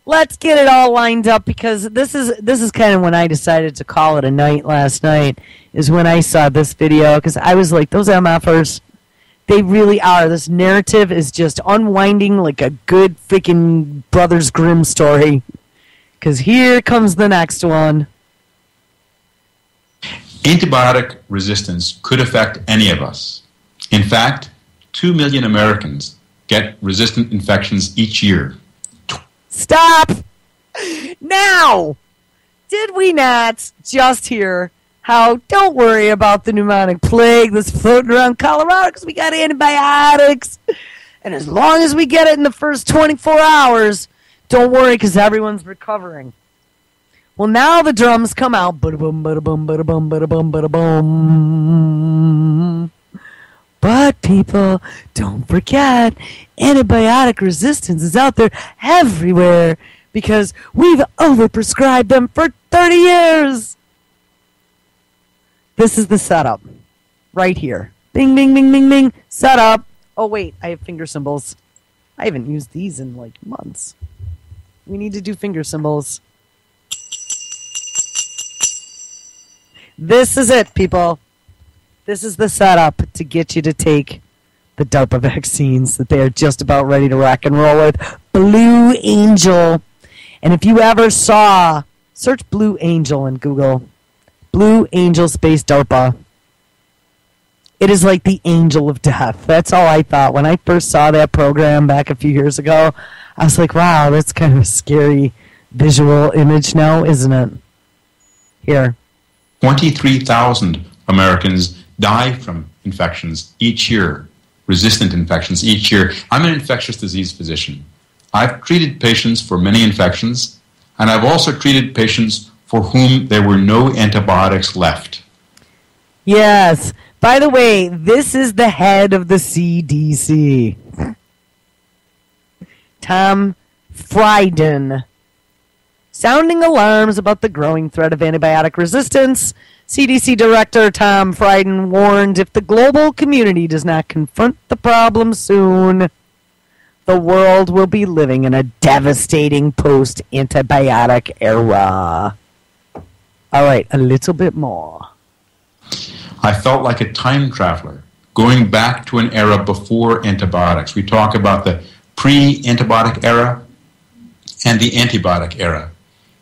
let's get it all lined up, because this is kind of when I decided to call it a night last night, is when I saw this video, because I was like, those MFers, they really are. This narrative is just unwinding like a good freaking Brothers Grimm story. Because here comes the next one. Antibiotic resistance could affect any of us. In fact, 2 million Americans get resistant infections each year. Stop! Now! Did we not just hear how don't worry about the pneumonic plague that's floating around Colorado because we got antibiotics. And as long as we get it in the first 24 hours, don't worry because everyone's recovering. Well, now the drums come out. Ba-da-boom, ba-da-boom, ba-da-boom, ba-da-boom, ba-da-boom. But people, don't forget, antibiotic resistance is out there everywhere because we've overprescribed them for 30 years. This is the setup. Right here. Bing, bing, bing, bing, bing. Setup. Oh, wait. I have finger symbols. I haven't used these in, like, months. We need to do finger symbols. This is it, people. This is the setup to get you to take the DARPA vaccines that they are just about ready to rock and roll with. Blue Angel. And if you ever saw, search Blue Angel in Google. Blue Angel Space DARPA. It is like the angel of death. That's all I thought. When I first saw that program back a few years ago, I was like, wow, that's kind of a scary visual image now, isn't it? Here. 23,000 Americans die from infections each year, resistant infections each year. I'm an infectious disease physician. I've treated patients for many infections, and I've also treated patients for whom there were no antibiotics left. Yes. By the way, this is the head of the CDC. Tom Frieden. Sounding alarms about the growing threat of antibiotic resistance, CDC Director Tom Frieden warned if the global community does not confront the problem soon, the world will be living in a devastating post-antibiotic era. All right, a little bit more. I felt like a time traveler, going back to an era before antibiotics. We talk about the pre-antibiotic era and the antibiotic era.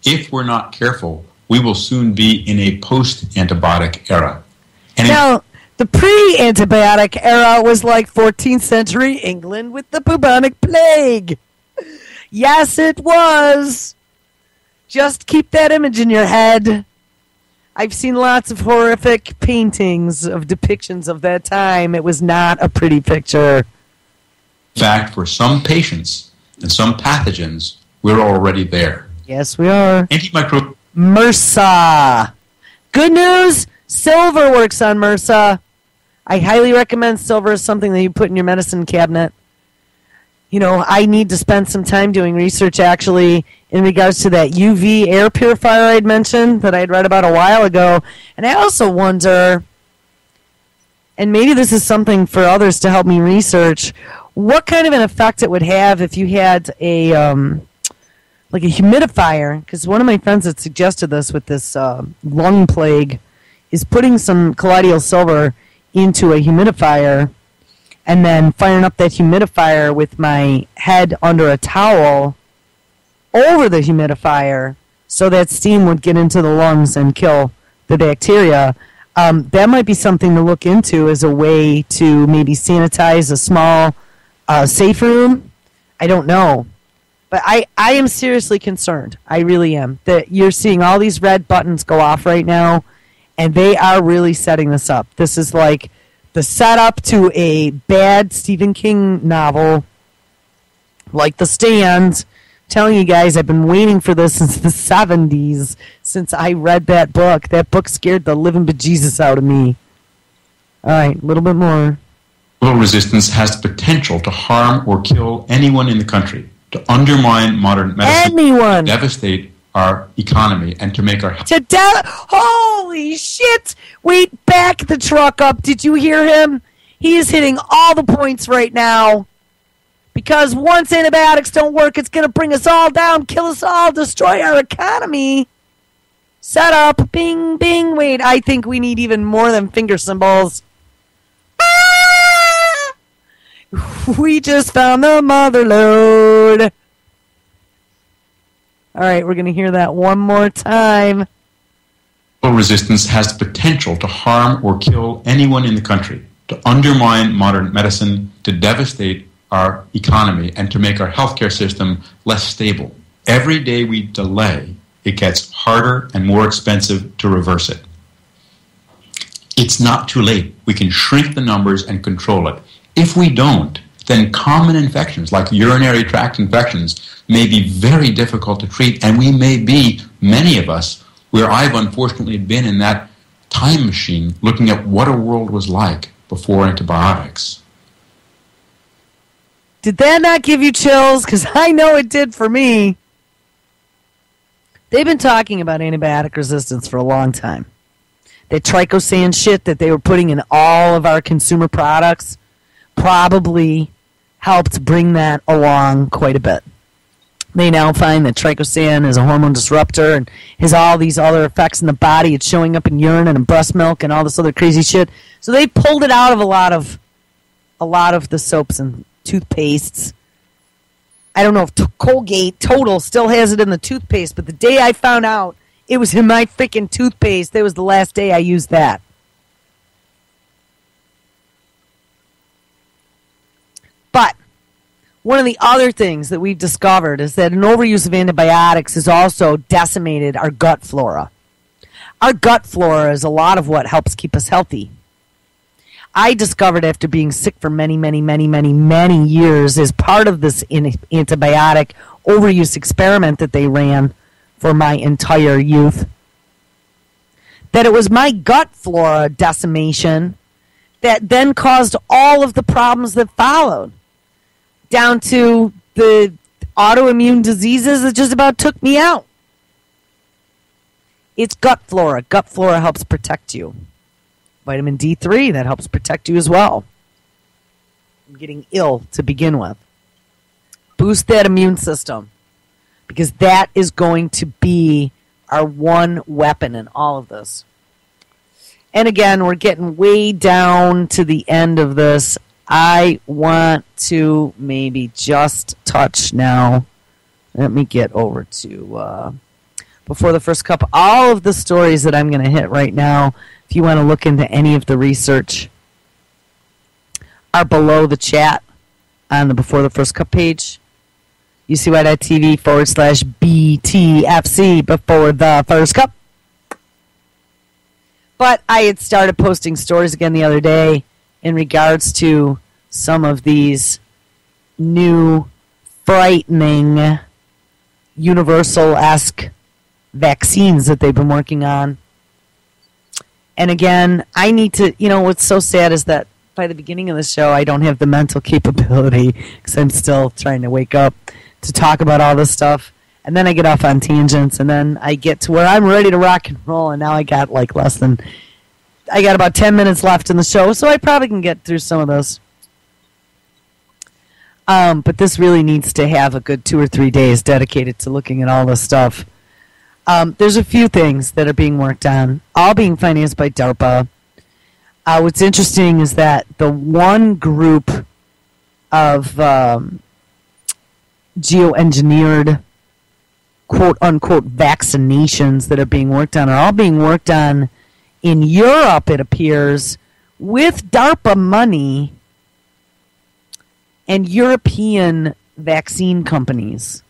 If we're not careful, we will soon be in a post-antibiotic era. And now, the pre-antibiotic era was like 14th century England with the bubonic plague. Yes, it was. Just keep that image in your head. I've seen lots of horrific paintings of depictions of that time. It was not a pretty picture. In fact, for some patients and some pathogens, we're already there. Yes, we are. Antimicrobial MRSA. Good news, silver works on MRSA. I highly recommend silver as something that you put in your medicine cabinet. You know, I need to spend some time doing research, actually, in regards to that UV air purifier I'd mentioned that I'd read about a while ago. And I also wonder, and maybe this is something for others to help me research, what kind of an effect it would have if you had a like a humidifier. Because one of my friends had suggested this with this lung plague, is putting some colloidal silver into a humidifier and then firing up that humidifier with my head under a towel over the humidifier so that steam would get into the lungs and kill the bacteria. That might be something to look into as a way to maybe sanitize a small safe room. I don't know. But I am seriously concerned. I really am. That you're seeing all these red buttons go off right now, and they are really setting this up. This is like the setup to a bad Stephen King novel, like The Stand. I'm telling you guys, I've been waiting for this since the 70s, since I read that book. That book scared the living bejesus out of me. All right, a little bit more. Resistance has the potential to harm or kill anyone in the country, to undermine modern medicine, anyone, to devastate our economy, and to make our... Holy shit! Wait, back the truck up. Did you hear him? He is hitting all the points right now. Because once antibiotics don't work, it's going to bring us all down, kill us all, destroy our economy. Set up. Bing, bing. Wait, I think we need even more than finger symbols. Ah! We just found the mother lode. All right, we're going to hear that one more time. Resistance has the potential to harm or kill anyone in the country, to undermine modern medicine, to devastate our economy, and to make our healthcare system less stable. Every day we delay, it gets harder and more expensive to reverse it. It's not too late. We can shrink the numbers and control it. If we don't, then common infections like urinary tract infections may be very difficult to treat, and we may be, many of us, where I've unfortunately been in that time machine looking at what a world was like before antibiotics. Did that not give you chills? Because I know it did for me. They've been talking about antibiotic resistance for a long time. That trichosan shit that they were putting in all of our consumer products probably helped bring that along quite a bit. They now find that trichosan is a hormone disruptor and has all these other effects in the body. It's showing up in urine and in breast milk and all this other crazy shit. So they pulled it out of a lot of the soaps and toothpastes. I don't know if Colgate Total still has it in the toothpaste, but the day I found out it was in my freaking toothpaste, that was the last day I used that. But one of the other things that we've discovered is that an overuse of antibiotics has also decimated our gut flora. Our gut flora is a lot of what helps keep us healthy. I discovered after being sick for many years as part of this antibiotic overuse experiment that they ran for my entire youth, that it was my gut flora decimation that then caused all of the problems that followed, down to the autoimmune diseases that just about took me out. It's gut flora. Gut flora helps protect you. Vitamin D3, that helps protect you as well from getting ill to begin with. Boost that immune system, because that is going to be our one weapon in all of this. And again, we're getting way down to the end of this. I want to maybe just touch now. Let me get over to before the first cup. All of the stories that I'm going to hit right now, if you want to look into any of the research, are below the chat on the Before the First Cup page. UCY.TV/BTFC Before the First Cup. But I had started posting stories again the other day in regards to some of these new, frightening, universal-esque vaccines that they've been working on. And again, I need to, what's so sad is that by the beginning of the show, I don't have the mental capability because I'm still trying to wake up to talk about all this stuff. And then I get off on tangents, and then I get to where I'm ready to rock and roll, and now I got about 10 minutes left in the show, so I probably can get through some of those. But this really needs to have a good 2 or 3 days dedicated to looking at all this stuff. There's a few things that are being worked on, all being financed by DARPA. What's interesting is that the one group of geoengineered, quote-unquote, vaccinations that are being worked on are all being worked on in Europe, it appears, with DARPA money and European vaccine companies.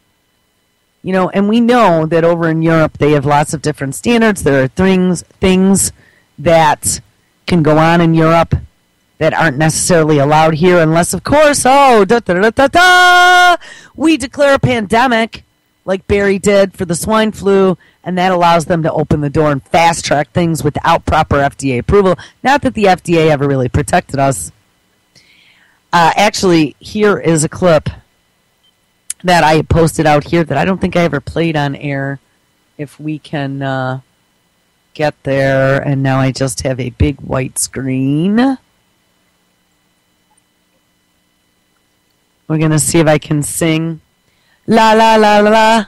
And we know that over in Europe they have lots of different standards. There are things that can go on in Europe that aren't necessarily allowed here unless, of course, we declare a pandemic like Barry did for the swine flu, and that allows them to open the door and fast-track things without proper FDA approval. Not that the FDA ever really protected us. Actually, here is a clip that I posted out here that I don't think I ever played on air. If we can get there, and now I just have a big white screen. We're going to see if I can sing. La la la la la.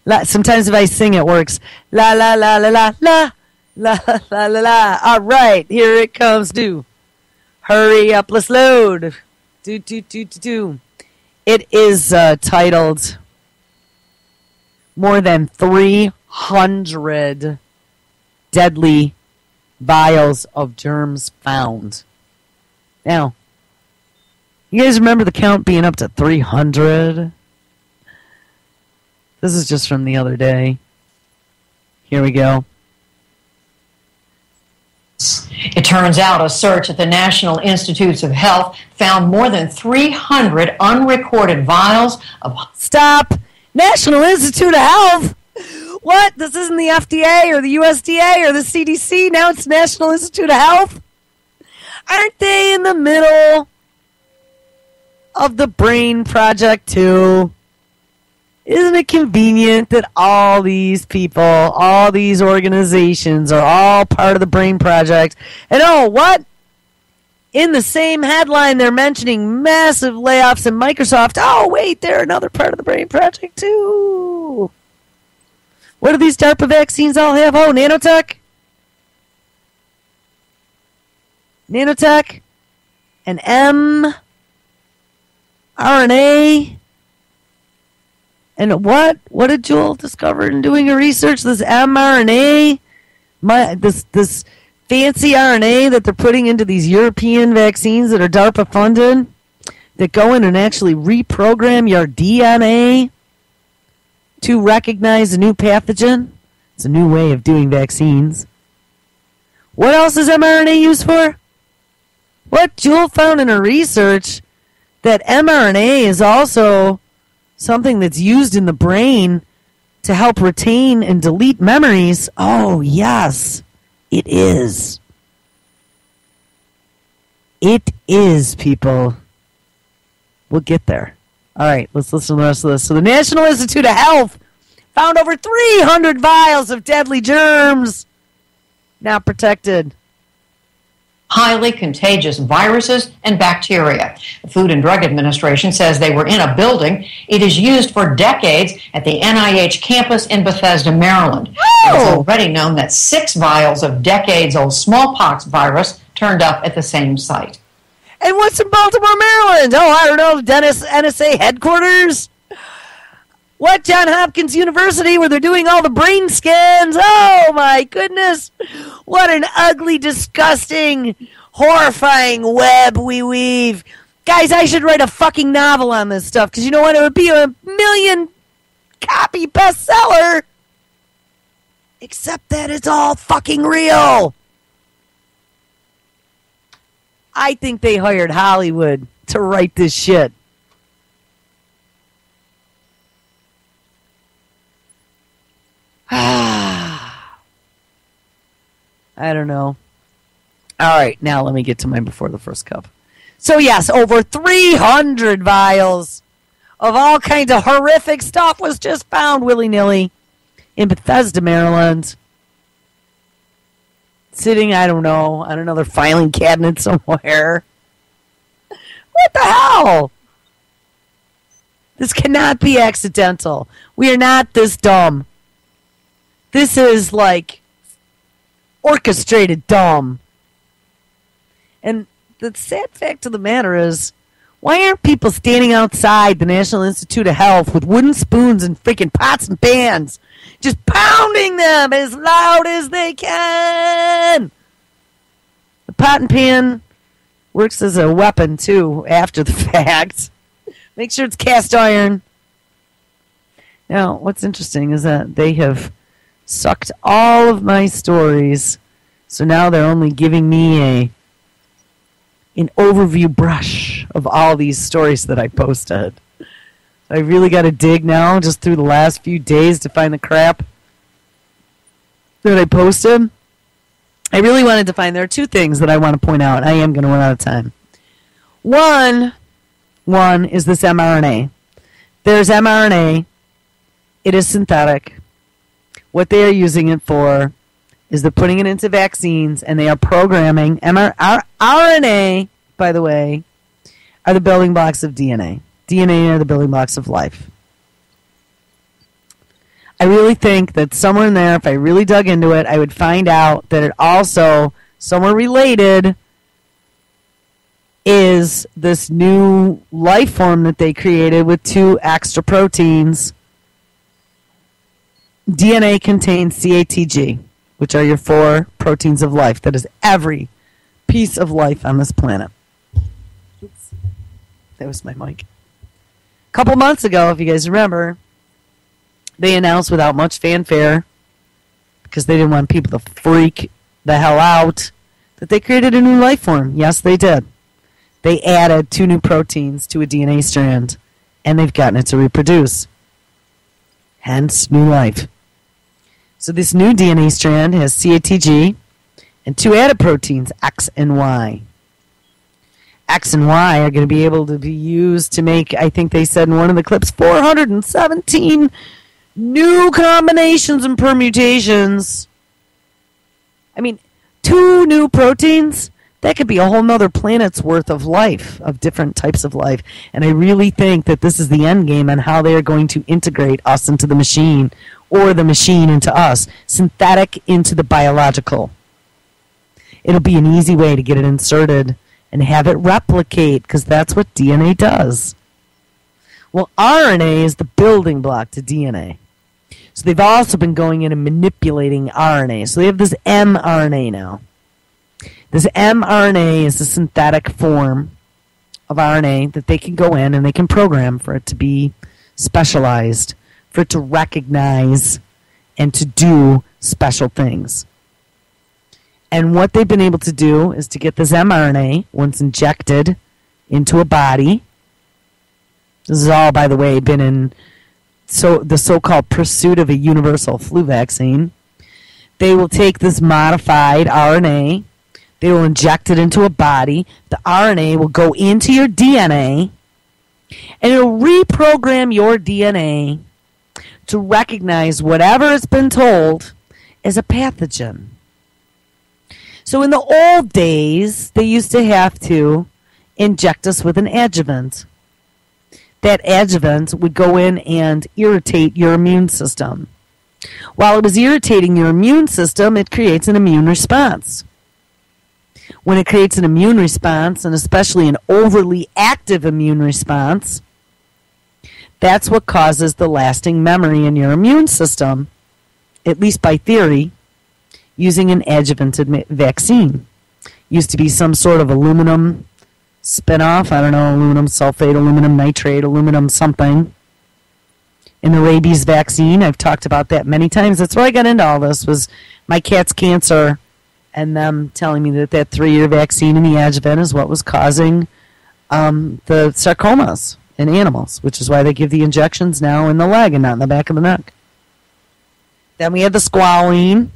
La. Sometimes if I sing it works. La la la la la la. La la la la. All right, here it comes. Hurry up, let's load. Do. It is titled More Than 300 Deadly Vials of Germs Found. Now, you guys remember the count being up to 300? This is just from the other day. Here we go. It turns out a search at the National Institutes of Health found more than 300 unrecorded vials of... Stop! National Institute of Health? What? This isn't the FDA or the USDA or the CDC. Now it's National Institute of Health? Aren't they in the middle of the brain project too? Isn't it convenient that all these people, all these organizations are all part of the brain project? And oh, what? In the same headline, they're mentioning massive layoffs in Microsoft. Oh, wait, they're another part of the brain project too. What do these DARPA vaccines all have? Oh, nanotech? Nanotech? And mRNA? And what did Jules discover in doing her research? This mRNA, this fancy RNA that they're putting into these European vaccines that are DARPA funded, that go in and actually reprogram your DNA to recognize a new pathogen. It's a new way of doing vaccines. What else is mRNA used for? What Jules found in her research, that mRNA is also something that's used in the brain to help retain and delete memories. Oh, yes, it is. It is, people. We'll get there. All right, let's listen to the rest of this. So the National Institute of Health found over 300 vials of deadly germs now protected. Highly contagious viruses and bacteria. The Food and Drug Administration says they were in a building. It is used for decades at the NIH campus in Bethesda, Maryland. It's already known that 6 vials of decades-old smallpox virus turned up at the same site. And what's in Baltimore, Maryland? Oh, I don't know, NSA headquarters? What, Johns Hopkins University, where they're doing all the brain scans? Oh, my goodness. What an ugly, disgusting, horrifying web we weave. Guys, I should write a fucking novel on this stuff, because you know what? It would be a 1 million copy bestseller. Except that it's all fucking real. I think they hired Hollywood to write this shit. I don't know. All right, now let me get to my before the first cup. So yes, over 300 vials of all kinds of horrific stuff was just found willy-nilly in Bethesda, Maryland. Sitting, I don't know, on another filing cabinet somewhere. What the hell? This cannot be accidental. We are not this dumb. This is like orchestrated dumb. And the sad fact of the matter is, why aren't people standing outside the National Institute of Health with wooden spoons and freaking pots and pans, just pounding them as loud as they can? The pot and pan works as a weapon, too, after the fact. Make sure it's cast iron. Now, what's interesting is that they have sucked all of my stories, so now they're only giving me an overview brush of all these stories that I posted. I really got to dig now just through the last few days to find the crap that I posted. I really wanted to find, there are two things that I want to point out. I am going to run out of time. One is this mRNA. There's mRNA. It is synthetic. What they are using it for is they're putting it into vaccines, and they are programming RNA, by the way, are the building blocks of DNA. DNA are the building blocks of life. I really think that somewhere in there, if I really dug into it, I would find out that it also, somewhere related, is this new life form that they created with 2 extra proteins. DNA contains CATG, which are your 4 proteins of life. That is every piece of life on this planet. Oops. That was my mic. A couple months ago, if you guys remember, they announced without much fanfare, because they didn't want people to freak the hell out, that they created a new life form. Yes, they did. They added 2 new proteins to a DNA strand, and they've gotten it to reproduce. Hence, new life. So this new DNA strand has CATG and 2 added proteins, X and Y. X and Y are going to be able to be used to make, I think they said in one of the clips, 417 new combinations and permutations. I mean, 2 new proteins, that could be a whole nother planet's worth of life, of different types of life. And I really think that this is the end game on how they are going to integrate us into the machine, or the machine into us, synthetic into the biological. It'll be an easy way to get it inserted and have it replicate, because that's what DNA does. Well, RNA is the building block to DNA. So they've also been going in and manipulating RNA. So they have this mRNA now. This mRNA is a synthetic form of RNA that they can go in and they can program for it to be specialized, for it to recognize and to do special things. And what they've been able to do is to get this mRNA, once injected into a body. This is all, by the way, been in the so-called pursuit of a universal flu vaccine. They will take this modified RNA, they will inject it into a body, the RNA will go into your DNA, and it will reprogram your DNA to recognize whatever has been told as a pathogen. So in the old days, they used to have to inject us with an adjuvant. That adjuvant would go in and irritate your immune system. While it was irritating your immune system, it creates an immune response. When it creates an immune response, and especially an overly active immune response, that's what causes the lasting memory in your immune system, at least by theory, using an adjuvanted vaccine. Used to be some sort of aluminum spinoff, I don't know, aluminum sulfate, aluminum nitrate, aluminum something. In the rabies vaccine, I've talked about that many times. That's where I got into all this, was my cat's cancer and them telling me that 3-year vaccine in the adjuvant is what was causing the sarcomas in animals, which is why they give the injections now in the leg and not in the back of the neck. Then we had the squalene.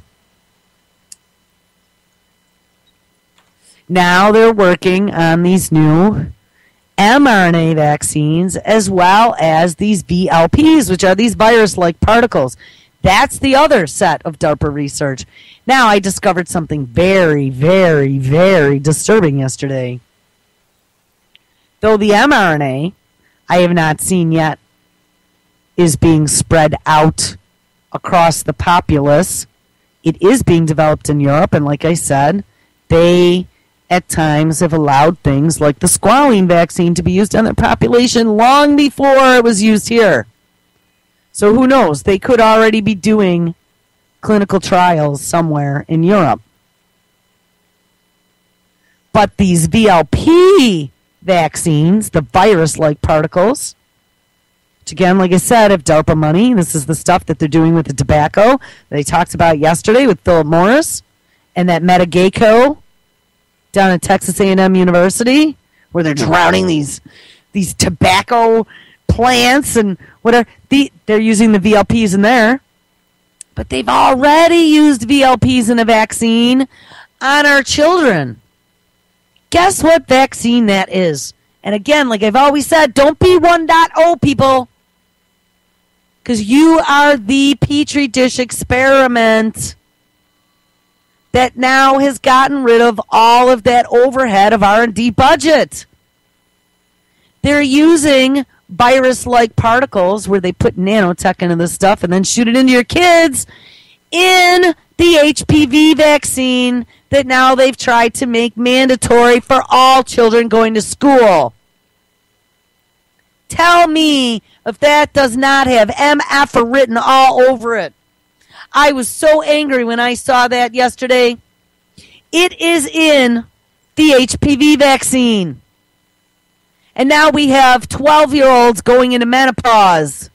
Now they're working on these new mRNA vaccines as well as these VLPs, which are these virus-like particles. That's the other set of DARPA research. Now, I discovered something very, very, very disturbing yesterday. Though the mRNA, I have not seen yet, is being spread out across the populace. It is being developed in Europe, and like I said, they at times have allowed things like the squalene vaccine to be used on their population long before it was used here. So who knows? They could already be doing clinical trials somewhere in Europe. But these VLP vaccines, the virus-like particles, which again, like I said, have DARPA money. This is the stuff that they're doing with the tobacco that they talked about yesterday with Philip Morris and that Metagayco down at Texas A&M University, where they're drowning these tobacco plants and whatever. They're using the VLPs in there. But they've already used VLPs in a vaccine on our children. Guess what vaccine that is? And again, like I've always said, don't be 1.0 people. Because you are the Petri dish experiment that now has gotten rid of all of that overhead of R&D budget. They're using virus-like particles where they put nanotech into this stuff and then shoot it into your kids in the HPV vaccine that now they've tried to make mandatory for all children going to school. Tell me if that does not have MF written all over it. I was so angry when I saw that yesterday. It is in the HPV vaccine. And now we have 12-year-olds going into menopause.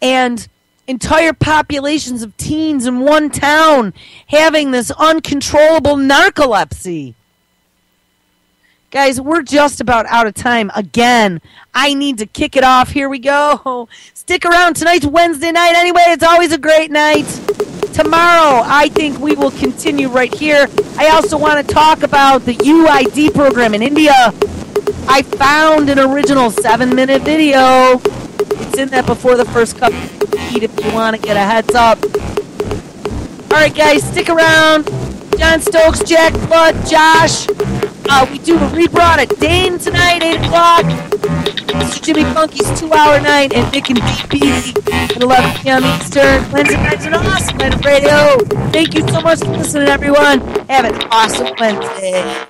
And entire populations of teens in one town having this uncontrollable narcolepsy. Guys, we're just about out of time again. I need to kick it off. Here we go. Stick around. Tonight's Wednesday night anyway. It's always a great night. Tomorrow, I think we will continue right here. I also want to talk about the UID program in India. I found an original 7-minute video. It's in that before the first cup of tea if you want to get a heads up. All right, guys, stick around. John Stokes, Jack Flood, Josh. We do a rebroad at Dane tonight, 8 o'clock. Mr. Jimmy Funky's 2-hour night, and Nick and DP at 11 p.m. Eastern. Wednesday nights are awesome at radio. Thank you so much for listening, everyone. Have an awesome Wednesday.